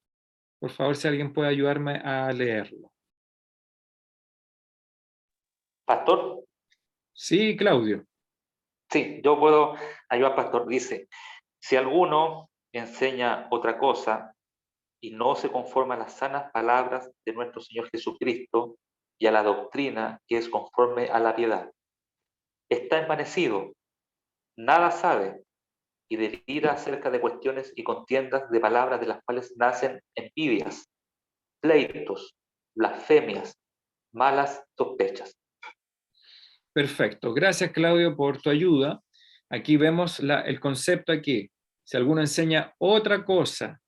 Por favor, si alguien puede ayudarme a leerlo. Pastor. Sí, Claudio. Sí, yo puedo ayudar, pastor. Dice, si alguno enseña otra cosa y no se conforma a las sanas palabras de nuestro Señor Jesucristo y a la doctrina que es conforme a la piedad, está envanecido, nada sabe y delira acerca de cuestiones y contiendas de palabras de las cuales nacen envidias, pleitos, blasfemias, malas sospechas. Perfecto. Gracias, Claudio, por tu ayuda. Aquí vemos el concepto aquí. Si alguno enseña otra cosa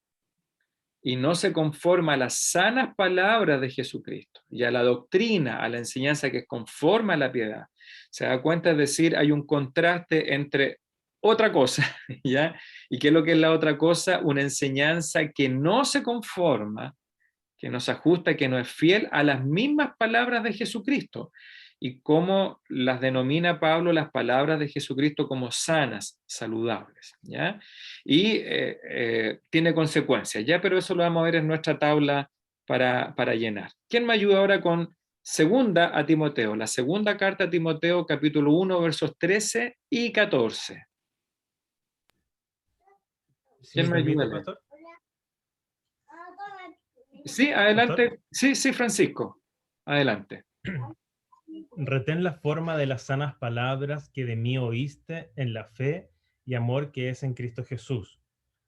y no se conforma a las sanas palabras de Jesucristo y a la doctrina, a la enseñanza que es conforme a la piedad, se da cuenta, es decir, hay un contraste entre otra cosa, ¿ya? ¿Y qué es lo que es la otra cosa? Una enseñanza que no se conforma, que no se ajusta, que no es fiel a las mismas palabras de Jesucristo. Y cómo las denomina Pablo las palabras de Jesucristo como sanas, saludables, ¿ya? Y tiene consecuencias, ¿ya? Pero eso lo vamos a ver en nuestra tabla para llenar. ¿Quién me ayuda ahora con segunda a Timoteo? La segunda carta a Timoteo, capítulo 1, versos 13 y 14. ¿Quién me ayuda? Pastor? Sí, adelante. Sí, Francisco. Adelante. retén la forma de las sanas palabras que de mí oíste en la fe y amor que es en Cristo Jesús.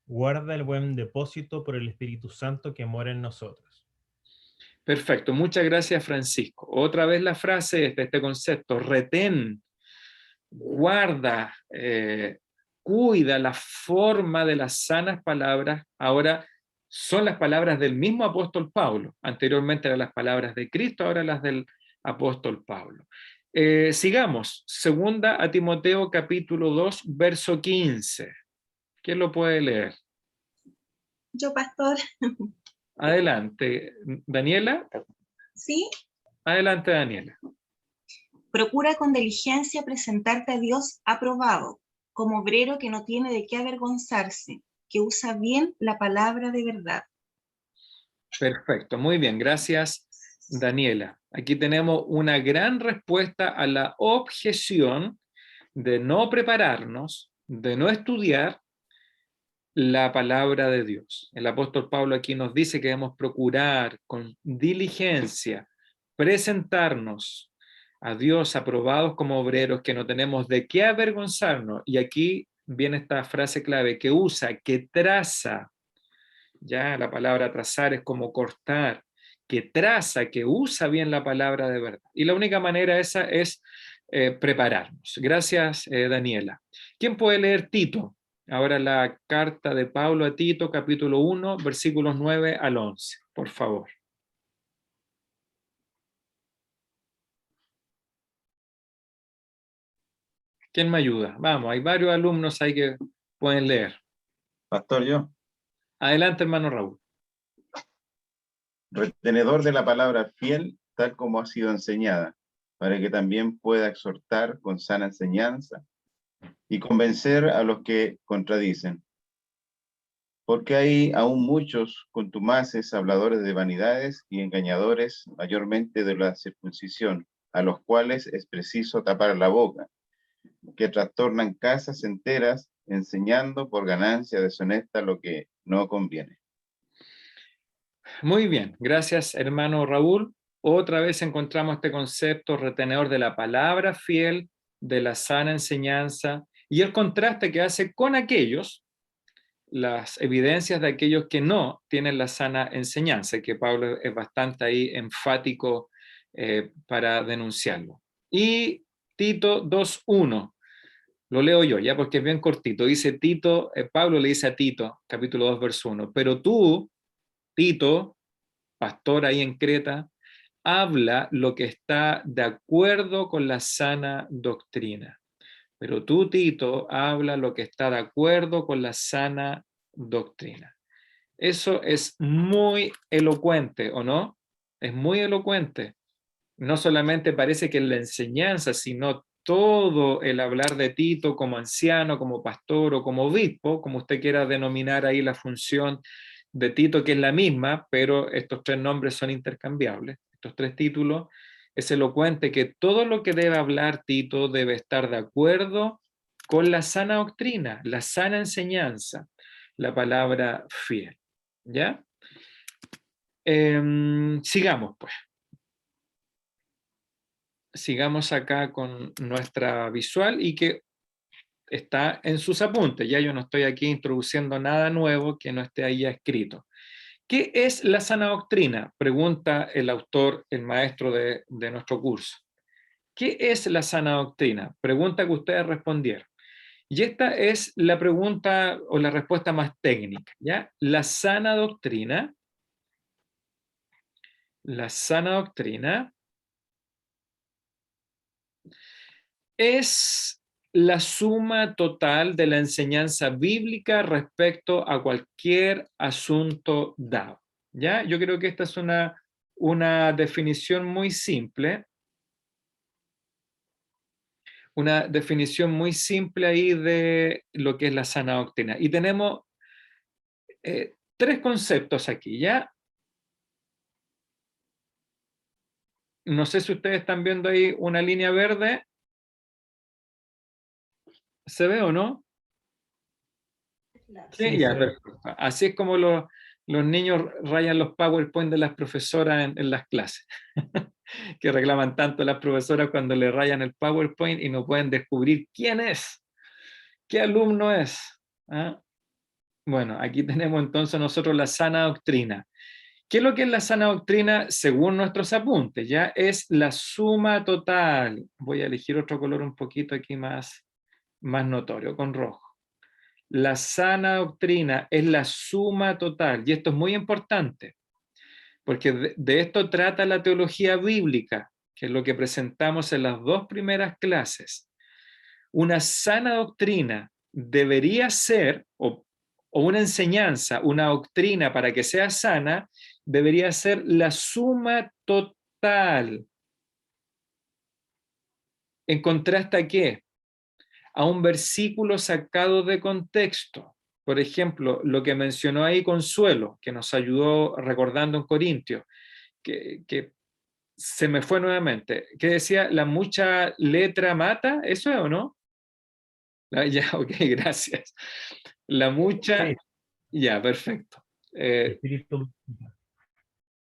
Guarda el buen depósito por el Espíritu Santo que mora en nosotros. Perfecto, muchas gracias, Francisco. Otra vez la frase de este concepto, retén, guarda, cuida la forma de las sanas palabras. Ahora son las palabras del mismo apóstol Pablo. Anteriormente eran las palabras de Cristo, ahora las del apóstol Pablo. Sigamos, segunda a Timoteo capítulo 2, verso 15. ¿Quién lo puede leer? Yo, pastor. Adelante, Daniela. Sí. Adelante, Daniela. Procura con diligencia presentarte a Dios aprobado, como obrero que no tiene de qué avergonzarse, que usa bien la palabra de verdad. Perfecto, muy bien, gracias, Daniela. Aquí tenemos una gran respuesta a la objeción de no prepararnos, de no estudiar la palabra de Dios. El apóstol Pablo aquí nos dice que debemos procurar con diligencia presentarnos a Dios aprobados como obreros, que no tenemos de qué avergonzarnos. Y aquí viene esta frase clave que usa, que traza. Ya la palabra trazar es como cortar, que traza, que usa bien la palabra de verdad. Y la única manera esa es prepararnos. Gracias, Daniela. ¿Quién puede leer Tito? Ahora la carta de Pablo a Tito, capítulo 1, versículos 9 al 11, por favor. ¿Quién me ayuda? Vamos, hay varios alumnos ahí que pueden leer. Pastor, yo. Adelante, hermano Raúl. Retenedor de la palabra fiel, tal como ha sido enseñada, para que también pueda exhortar con sana enseñanza y convencer a los que contradicen. Porque hay aún muchos contumaces, habladores de vanidades y engañadores, mayormente de la circuncisión, a los cuales es preciso tapar la boca, que trastornan casas enteras, enseñando por ganancia deshonesta lo que no conviene. Muy bien, gracias, hermano Raúl. Otra vez encontramos este concepto retenedor de la palabra fiel, de la sana enseñanza, y el contraste que hace con aquellos, las evidencias de aquellos que no tienen la sana enseñanza, que Pablo es bastante ahí enfático para denunciarlo. Y Tito 2:1, lo leo yo ya porque es bien cortito, dice Tito, Pablo le dice a Tito, capítulo 2, verso 1, pero tú, Tito, pastor ahí en Creta, habla lo que está de acuerdo con la sana doctrina. Pero tú, Tito, habla lo que está de acuerdo con la sana doctrina. Eso es muy elocuente, ¿o no? Es muy elocuente. No solamente parece que en la enseñanza, sino todo el hablar de Tito como anciano, como pastor o como obispo, como usted quiera denominar ahí la función de Tito, que es la misma, pero estos tres nombres son intercambiables, estos tres títulos. Es elocuente que todo lo que debe hablar Tito debe estar de acuerdo con la sana doctrina, la sana enseñanza, la palabra fiel. ¿Ya? Sigamos, pues. Sigamos acá con nuestra visual y que está en sus apuntes. Ya yo no estoy aquí introduciendo nada nuevo que no esté ahí ya escrito. ¿Qué es la sana doctrina? Pregunta el autor, el maestro de nuestro curso. ¿Qué es la sana doctrina? Pregunta que ustedes respondieron. Y esta es la pregunta o la respuesta más técnica, ¿ya? La sana doctrina es la suma total de la enseñanza bíblica respecto a cualquier asunto dado, ¿ya? Yo creo que esta es una definición muy simple. Una definición muy simple ahí de lo que es la sana doctrina. Y tenemos tres conceptos aquí, ¿ya? No sé si ustedes están viendo ahí una línea verde. ¿Se ve o no? Sí, ya, perfecto. Así es como los niños rayan los PowerPoint de las profesoras en las clases. que reclaman tanto las profesoras cuando le rayan el PowerPoint y no pueden descubrir quién es, qué alumno es. ¿Ah? Bueno, aquí tenemos entonces nosotros la sana doctrina. ¿Qué es lo que es la sana doctrina según nuestros apuntes? Ya es la suma total. Voy a elegir otro color un poquito aquí más notorio, con rojo. La sana doctrina es la suma total, y esto es muy importante, porque de esto trata la teología bíblica, que es lo que presentamos en las 2 primeras clases. Una sana doctrina debería ser, o una enseñanza, una doctrina para que sea sana, debería ser la suma total. ¿En contraste a qué? A un versículo sacado de contexto. Por ejemplo, lo que mencionó ahí Consuelo, que nos ayudó recordando en Corintios, que se me fue nuevamente, que decía, la mucha letra mata, ¿eso es o no? Ya, ok, gracias. La mucha, Sí. ya, perfecto. Espíritu.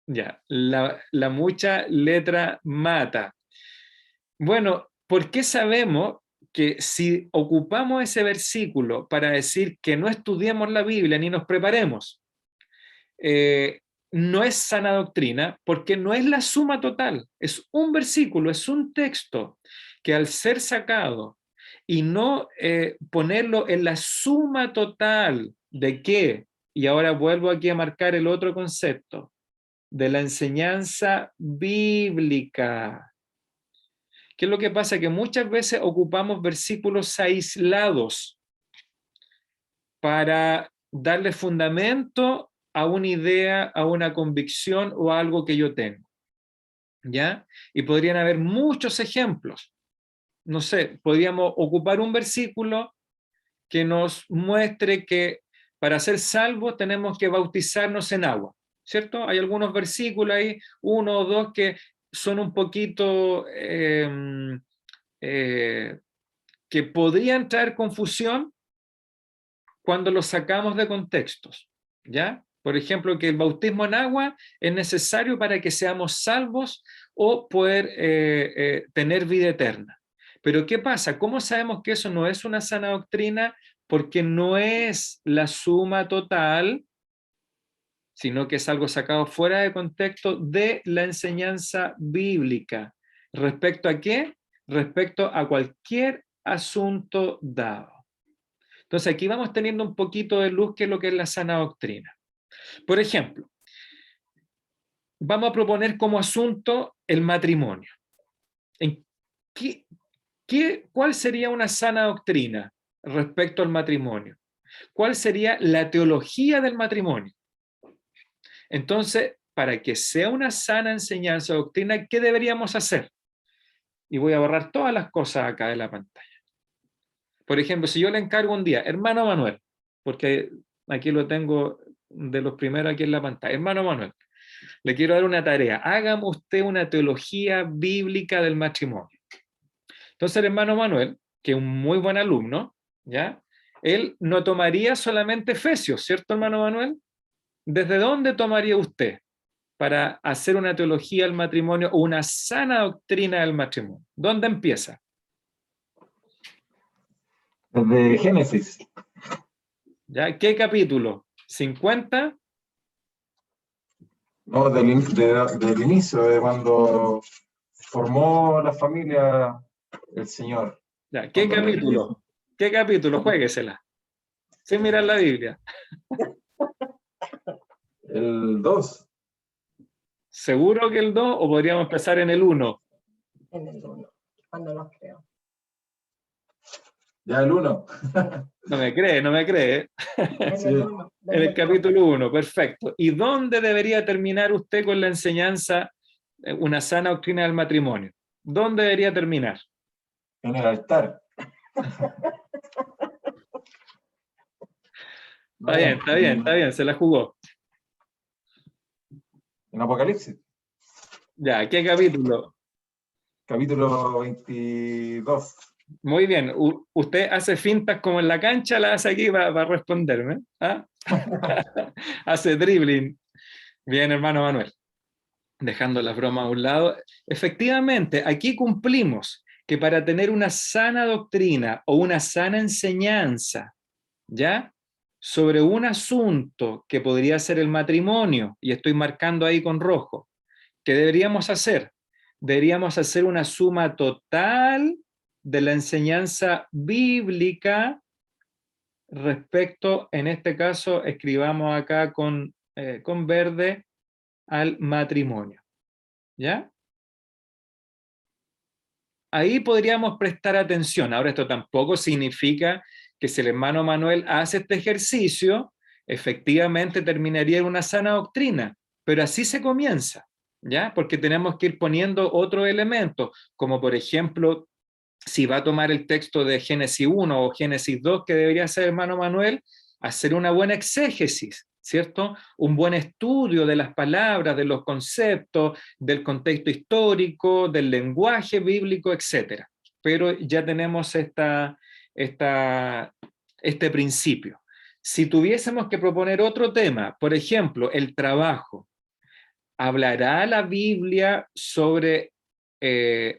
Ya, la mucha letra mata. Bueno, ¿por qué sabemos que si ocupamos ese versículo para decir que no estudiemos la Biblia ni nos preparemos, no es sana doctrina? Porque no es la suma total, es un versículo, es un texto que al ser sacado y no ponerlo en la suma total de qué, y ahora vuelvo aquí a marcar el otro concepto, de la enseñanza bíblica. ¿Qué es lo que pasa? Que muchas veces ocupamos versículos aislados para darle fundamento a una idea, a una convicción o a algo que yo tengo. ¿Ya? Y podrían haber muchos ejemplos. No sé, podríamos ocupar un versículo que nos muestre que para ser salvos tenemos que bautizarnos en agua, ¿cierto? Hay algunos versículos ahí, 1 o 2, que son un poquito que podrían traer confusión cuando los sacamos de contextos, ¿ya? Por ejemplo, que el bautismo en agua es necesario para que seamos salvos o poder tener vida eterna. Pero ¿qué pasa? ¿Cómo sabemos que eso no es una sana doctrina? Porque no es la suma total, sino que es algo sacado fuera de contexto de la enseñanza bíblica. ¿Respecto a qué? Respecto a cualquier asunto dado. Entonces aquí vamos teniendo un poquito de luz que es lo que es la sana doctrina. Por ejemplo, vamos a proponer como asunto el matrimonio. ¿Cuál sería una sana doctrina respecto al matrimonio? ¿Cuál sería la teología del matrimonio? Entonces, para que sea una sana enseñanza o doctrina, ¿qué deberíamos hacer? Y voy a borrar todas las cosas acá de la pantalla. Por ejemplo, si yo le encargo un día, hermano Manuel, porque aquí lo tengo de los primeros aquí en la pantalla, hermano Manuel, le quiero dar una tarea, hágame usted una teología bíblica del matrimonio. Entonces el hermano Manuel, que es un muy buen alumno, ¿ya? Él no tomaría solamente Efesios, ¿cierto, hermano Manuel? ¿Desde dónde tomaría usted para hacer una teología del matrimonio o una sana doctrina del matrimonio? ¿Dónde empieza? Desde Génesis. ¿Ya? ¿Qué capítulo? ¿50? No, del inicio, de cuando formó la familia el Señor. ¿Ya? ¿Qué capítulo? ¿Qué capítulo? Juéguesela. Sin mirar la Biblia. El 2. ¿Seguro que el 2 o podríamos empezar en el 1? En el 1, cuando los creo. Ya el 1. No me cree, no me cree. En el 1. En el capítulo 1, perfecto. ¿Y dónde debería terminar usted con la enseñanza, una sana doctrina del matrimonio? ¿Dónde debería terminar? En el altar. Está bien, se la jugó. En Apocalipsis. Ya, ¿qué capítulo? Capítulo 22. Muy bien, usted hace fintas como en la cancha, la hace aquí para responderme. ¿Ah? Hace dribbling. Bien, hermano Manuel. dejando las bromas a un lado, efectivamente, aquí cumplimos que para tener una sana doctrina o una sana enseñanza, ¿ya?, sobre un asunto que podría ser el matrimonio, y estoy marcando ahí con rojo, ¿qué deberíamos hacer? Deberíamos hacer una suma total de la enseñanza bíblica respecto, en este caso, escribamos acá con verde, al matrimonio, ¿ya? Ahí podríamos prestar atención. Ahora, esto tampoco significa que si el hermano Manuel hace este ejercicio, efectivamente terminaría en una sana doctrina, pero así se comienza, ¿ya? Porque tenemos que ir poniendo otros elementos, como por ejemplo, si va a tomar el texto de Génesis 1 o Génesis 2, que debería hacer el hermano Manuel, hacer una buena exégesis, ¿cierto? Un buen estudio de las palabras, de los conceptos, del contexto histórico, del lenguaje bíblico, etc. Pero ya tenemos este principio. Si tuviésemos que proponer otro tema, por ejemplo, el trabajo, ¿hablará la Biblia sobre,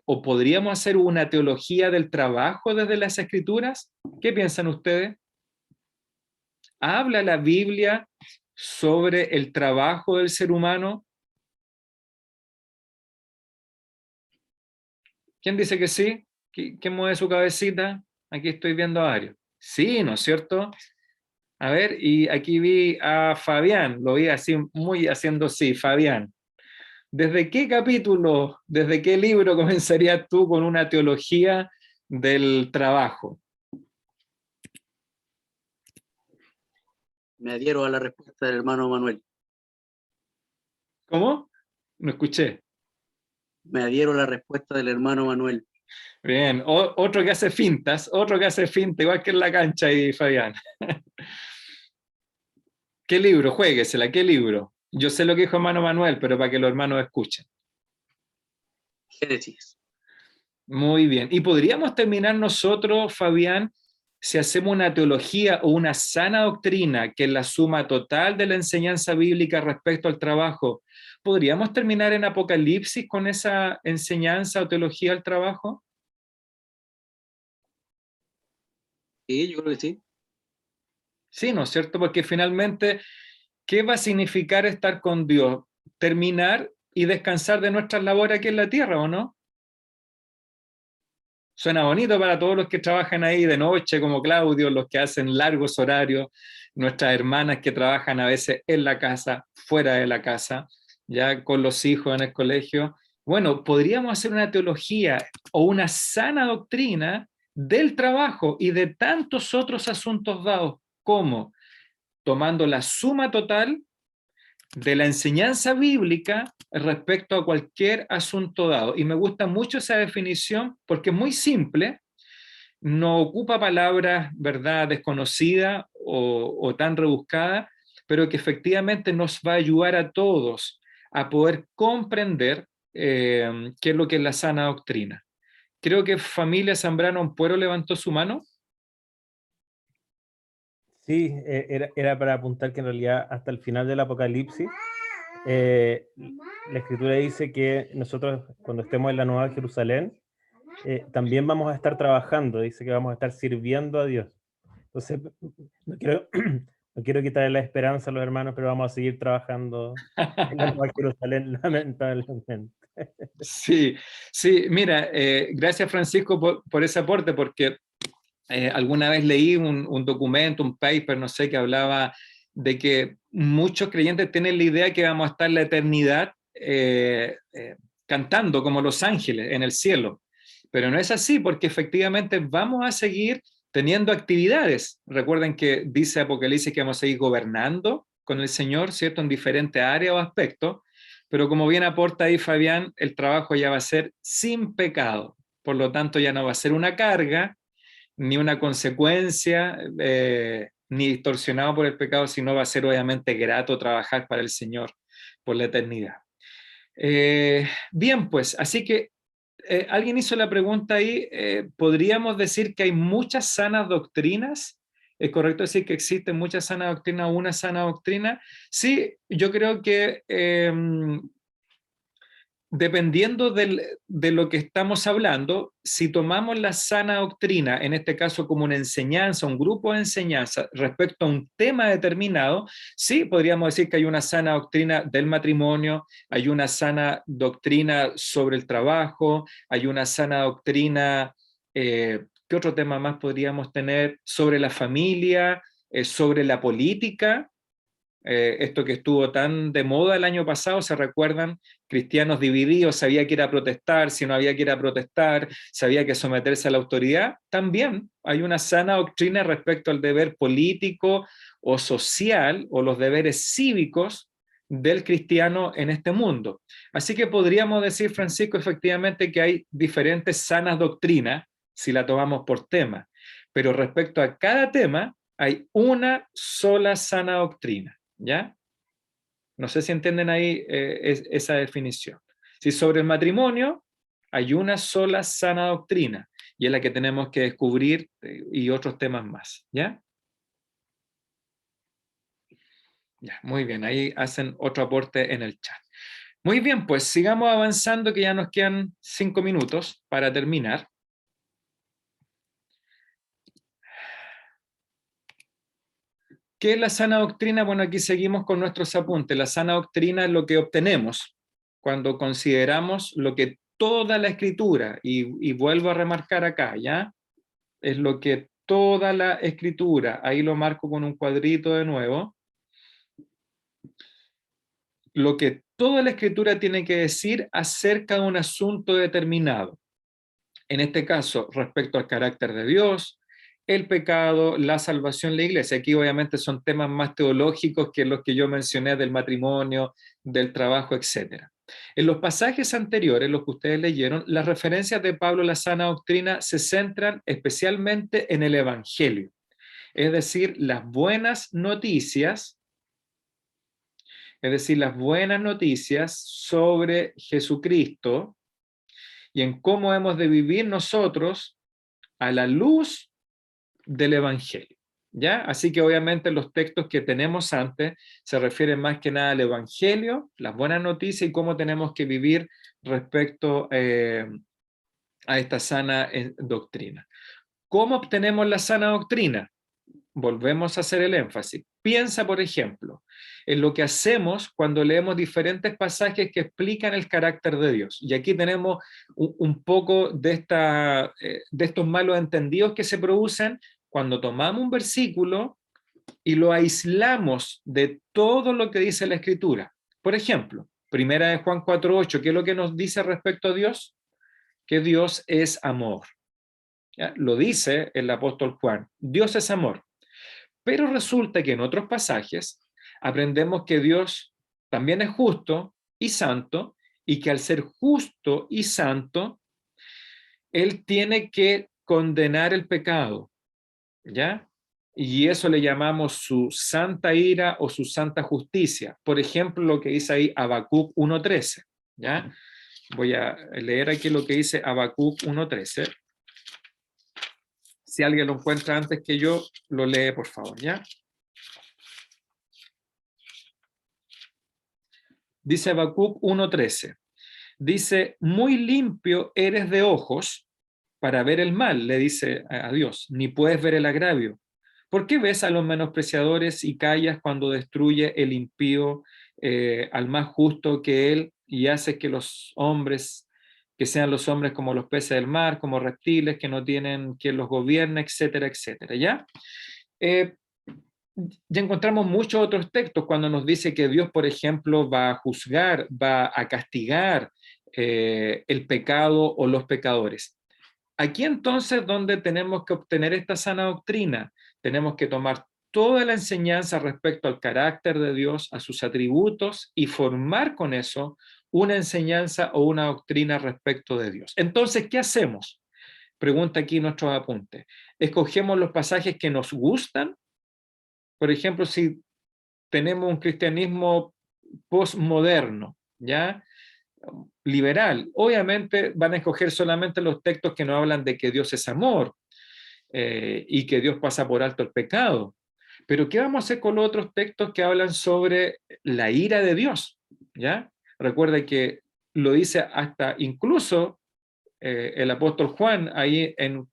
o podríamos hacer una teología del trabajo desde las Escrituras? ¿Qué piensan ustedes? ¿Habla la Biblia sobre el trabajo del ser humano? ¿Quién dice que sí? ¿Quién mueve su cabecita? Aquí estoy viendo a varios. Sí, ¿no es cierto? A ver, y aquí vi a Fabián, lo vi así muy haciendo sí, Fabián. ¿Desde qué capítulo, desde qué libro comenzarías tú con una teología del trabajo? Me adhiero a la respuesta del hermano Manuel. ¿Cómo? No escuché. Me adhiero a la respuesta del hermano Manuel. Bien, otro que hace fintas, igual que en la cancha ahí, Fabián. ¿Qué libro? Juéguesela, ¿qué libro? Yo sé lo que dijo hermano Manuel, pero para que los hermanos escuchen. Génesis. Muy bien. ¿Y podríamos terminar nosotros, Fabián, si hacemos una teología o una sana doctrina, que es la suma total de la enseñanza bíblica respecto al trabajo? ¿Podríamos terminar en Apocalipsis con esa enseñanza o teología al trabajo? Sí, yo creo que sí. Sí, ¿no es cierto? Porque finalmente, ¿qué va a significar estar con Dios? Terminar y descansar de nuestras labores aquí en la tierra, ¿o no? Suena bonito para todos los que trabajan ahí de noche, como Claudio, los que hacen largos horarios, nuestras hermanas que trabajan a veces en la casa, fuera de la casa, ya con los hijos en el colegio. Bueno, podríamos hacer una teología o una sana doctrina del trabajo y de tantos otros asuntos dados, como tomando la suma total de la enseñanza bíblica respecto a cualquier asunto dado. Y me gusta mucho esa definición porque es muy simple, no ocupa palabras, ¿verdad?, desconocidas o tan rebuscadas, pero que efectivamente nos va a ayudar a todos a poder comprender qué es lo que es la sana doctrina. Creo que Familia Zambrano Ampuero levantó su mano. Sí, era para apuntar que en realidad hasta el final del Apocalipsis, la Escritura dice que nosotros cuando estemos en la Nueva Jerusalén, también vamos a estar trabajando, dice que vamos a estar sirviendo a Dios. Entonces, no quiero quitarle la esperanza a los hermanos, pero vamos a seguir trabajando en la Nueva Jerusalén, lamentablemente. Sí, sí, mira, gracias Francisco por ese aporte, porque alguna vez leí un documento, un paper, no sé, que hablaba de que muchos creyentes tienen la idea que vamos a estar la eternidad cantando como los ángeles en el cielo, pero no es así, porque efectivamente vamos a seguir teniendo actividades. Recuerden que dice Apocalipsis que vamos a seguir gobernando con el Señor, ¿cierto?, en diferentes áreas o aspectos, pero como bien aporta ahí Fabián, el trabajo ya va a ser sin pecado, por lo tanto ya no va a ser una carga, ni una consecuencia, ni distorsionado por el pecado, sino va a ser obviamente grato trabajar para el Señor por la eternidad. Bien, pues, así que alguien hizo la pregunta ahí, ¿podríamos decir que hay muchas sanas doctrinas? ¿Es correcto decir que existen muchas sanas doctrinas o una sana doctrina? Sí, yo creo que dependiendo de lo que estamos hablando, si tomamos la sana doctrina, en este caso como una enseñanza, un grupo de enseñanza respecto a un tema determinado, sí, podríamos decir que hay una sana doctrina del matrimonio, hay una sana doctrina sobre el trabajo, hay una sana doctrina, ¿qué otro tema más podríamos tener? Sobre la familia, sobre la política. Esto que estuvo tan de moda el año pasado, ¿se recuerdan? Cristianos divididos, sabía que ir a protestar, si no había que ir a protestar, sabía que someterse a la autoridad. También hay una sana doctrina respecto al deber político o social o los deberes cívicos del cristiano en este mundo. Así que podríamos decir, Francisco, efectivamente que hay diferentes sanas doctrinas, si la tomamos por tema, pero respecto a cada tema hay una sola sana doctrina. ¿Ya? No sé si entienden ahí esa definición. Si sobre el matrimonio hay una sola sana doctrina y es la que tenemos que descubrir y otros temas más. ¿Ya? Ya, muy bien, ahí hacen otro aporte en el chat. Muy bien, pues sigamos avanzando que ya nos quedan 5 minutos para terminar. ¿Qué es la sana doctrina? Bueno, aquí seguimos con nuestros apuntes. La sana doctrina es lo que obtenemos cuando consideramos lo que toda la Escritura, y vuelvo a remarcar acá, ¿ya? Es lo que toda la Escritura, ahí lo marco con un cuadrito de nuevo, lo que toda la Escritura tiene que decir acerca de un asunto determinado. En este caso, respecto al carácter de Dios, el pecado, la salvación, la iglesia. Aquí obviamente son temas más teológicos que los que yo mencioné del matrimonio, del trabajo, etc. En los pasajes anteriores, los que ustedes leyeron, las referencias de Pablo a la sana doctrina se centran especialmente en el Evangelio, es decir, las buenas noticias, sobre Jesucristo y en cómo hemos de vivir nosotros a la luz del Evangelio, ¿ya? Así que obviamente los textos que tenemos antes se refieren más que nada al Evangelio, las buenas noticias y cómo tenemos que vivir respecto a esta sana doctrina. ¿Cómo obtenemos la sana doctrina? Volvemos a hacer el énfasis. Piensa, por ejemplo, en lo que hacemos cuando leemos diferentes pasajes que explican el carácter de Dios. Y aquí tenemos un poco de estos malos entendidos que se producen cuando tomamos un versículo y lo aislamos de todo lo que dice la Escritura. Por ejemplo, primera de Juan 4:8, ¿qué es lo que nos dice respecto a Dios? Que Dios es amor. ¿Ya? Lo dice el apóstol Juan, Dios es amor. Pero resulta que en otros pasajes aprendemos que Dios también es justo y santo, y que al ser justo y santo, Él tiene que condenar el pecado, ¿ya? Y eso le llamamos su santa ira o su santa justicia. Por ejemplo, lo que dice ahí Habacuc 1:13, ¿ya? Voy a leer aquí lo que dice Habacuc 1:13. Si alguien lo encuentra antes que yo, lo lee, por favor, ¿ya? Dice Habacuc 1:13. Dice, muy limpio eres de ojos para ver el mal, le dice a Dios, ni puedes ver el agravio. ¿Por qué ves a los menospreciadores y callas cuando destruye el impío al más justo que él y haces que los hombres, que sean los hombres como los peces del mar, como reptiles que no tienen quien los gobierne, etcétera, etcétera, ¿ya? Ya encontramos muchos otros textos cuando nos dice que Dios, por ejemplo, va a juzgar, va a castigar el pecado o los pecadores. Aquí entonces, ¿dónde tenemos que obtener esta sana doctrina? Tenemos que tomar toda la enseñanza respecto al carácter de Dios, a sus atributos y formar con eso una enseñanza o una doctrina respecto de Dios. Entonces, ¿qué hacemos? Pregunta aquí nuestros apuntes. ¿Escogemos los pasajes que nos gustan? Por ejemplo, si tenemos un cristianismo postmoderno, ¿ya? Liberal, obviamente van a escoger solamente los textos que nos hablan de que Dios es amor y que Dios pasa por alto el pecado. Pero ¿qué vamos a hacer con los otros textos que hablan sobre la ira de Dios? ¿Ya? Recuerda que lo dice hasta incluso el apóstol Juan, ahí en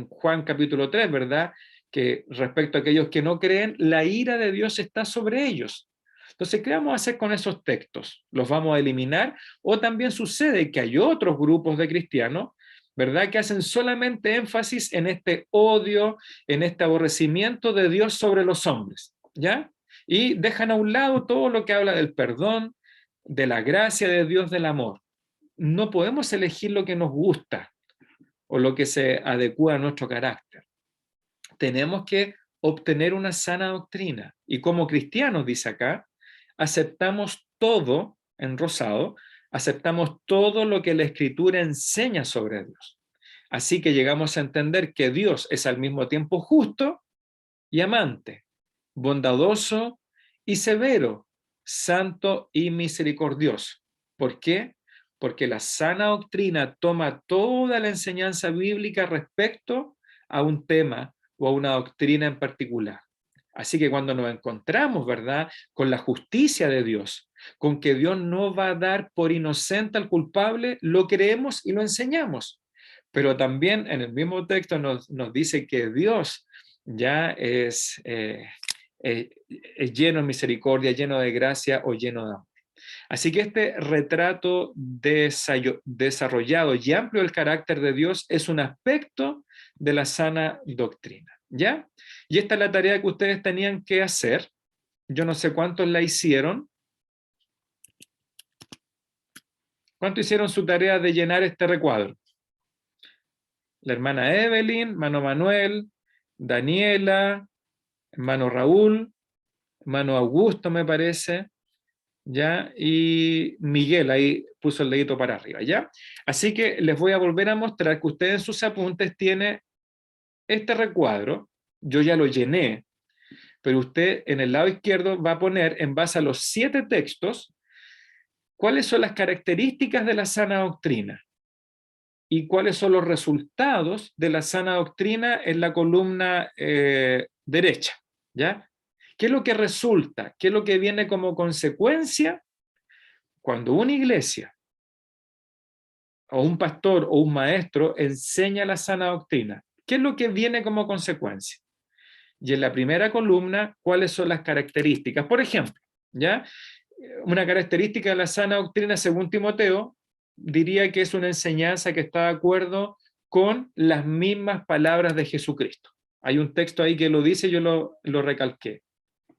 Juan capítulo 3, ¿verdad? Que respecto a aquellos que no creen, la ira de Dios está sobre ellos. Entonces, ¿qué vamos a hacer con esos textos? ¿Los vamos a eliminar? O también sucede que hay otros grupos de cristianos, ¿verdad?, que hacen solamente énfasis en este odio, en este aborrecimiento de Dios sobre los hombres, ¿ya? Y dejan a un lado todo lo que habla del perdón, de la gracia de Dios, del amor. No podemos elegir lo que nos gusta o lo que se adecua a nuestro carácter. Tenemos que obtener una sana doctrina. Y como cristianos, dice acá, aceptamos todo, en rosado, aceptamos todo lo que la Escritura enseña sobre Dios. Así que llegamos a entender que Dios es al mismo tiempo justo y amante, bondadoso y severo, santo y misericordioso. ¿Por qué? Porque la sana doctrina toma toda la enseñanza bíblica respecto a un tema o a una doctrina en particular. Así que cuando nos encontramos, ¿verdad?, con la justicia de Dios, con que Dios no va a dar por inocente al culpable, lo creemos y lo enseñamos. Pero también en el mismo texto nos dice que Dios ya es lleno de misericordia, lleno de gracia o lleno de amor. Así que este retrato desarrollado y amplio del carácter de Dios es un aspecto de la sana doctrina, ¿ya? Y esta es la tarea que ustedes tenían que hacer. Yo no sé cuántos la hicieron. ¿Cuántos hicieron su tarea de llenar este recuadro? La hermana Evelyn, hermano Manuel, Daniela, hermano Raúl, hermano Augusto, me parece, ¿ya? Y Miguel ahí puso el dedito para arriba, ¿ya? Así que les voy a volver a mostrar que ustedes en sus apuntes tienen este recuadro. Yo ya lo llené, pero usted en el lado izquierdo va a poner, en base a los 7 textos, cuáles son las características de la sana doctrina y cuáles son los resultados de la sana doctrina en la columna derecha, ¿ya? ¿Qué es lo que resulta? ¿Qué es lo que viene como consecuencia cuando una iglesia o un pastor o un maestro enseña la sana doctrina? ¿Qué es lo que viene como consecuencia? Y en la primera columna, ¿cuáles son las características? Por ejemplo, ¿ya? Una característica de la sana doctrina, según Timoteo, diría que es una enseñanza que está de acuerdo con las mismas palabras de Jesucristo. Hay un texto ahí que lo dice, yo lo recalqué.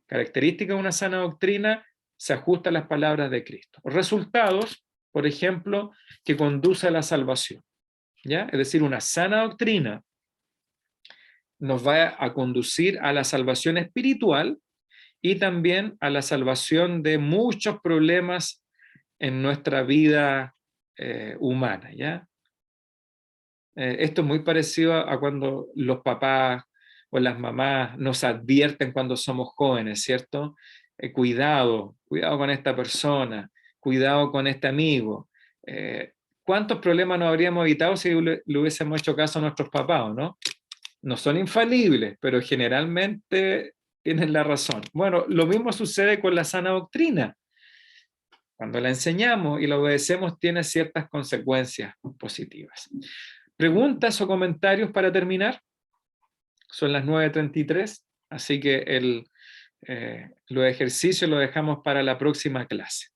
Característica de una sana doctrina, se ajusta a las palabras de Cristo. Resultados, por ejemplo, que conduce a la salvación, ¿ya? Es decir, una sana doctrina nos va a conducir a la salvación espiritual y también a la salvación de muchos problemas en nuestra vida humana, ¿ya? Esto es muy parecido a cuando los papás o las mamás nos advierten cuando somos jóvenes, ¿cierto? Cuidado con esta persona, cuidado con este amigo. ¿Cuántos problemas nos habríamos evitado si le hubiésemos hecho caso a nuestros papás, ¿no? No son infalibles, pero generalmente tienen la razón. Bueno, lo mismo sucede con la sana doctrina. Cuando la enseñamos y la obedecemos, tiene ciertas consecuencias positivas. ¿Preguntas o comentarios para terminar? Son las 9:33, así que los ejercicios los dejamos para la próxima clase.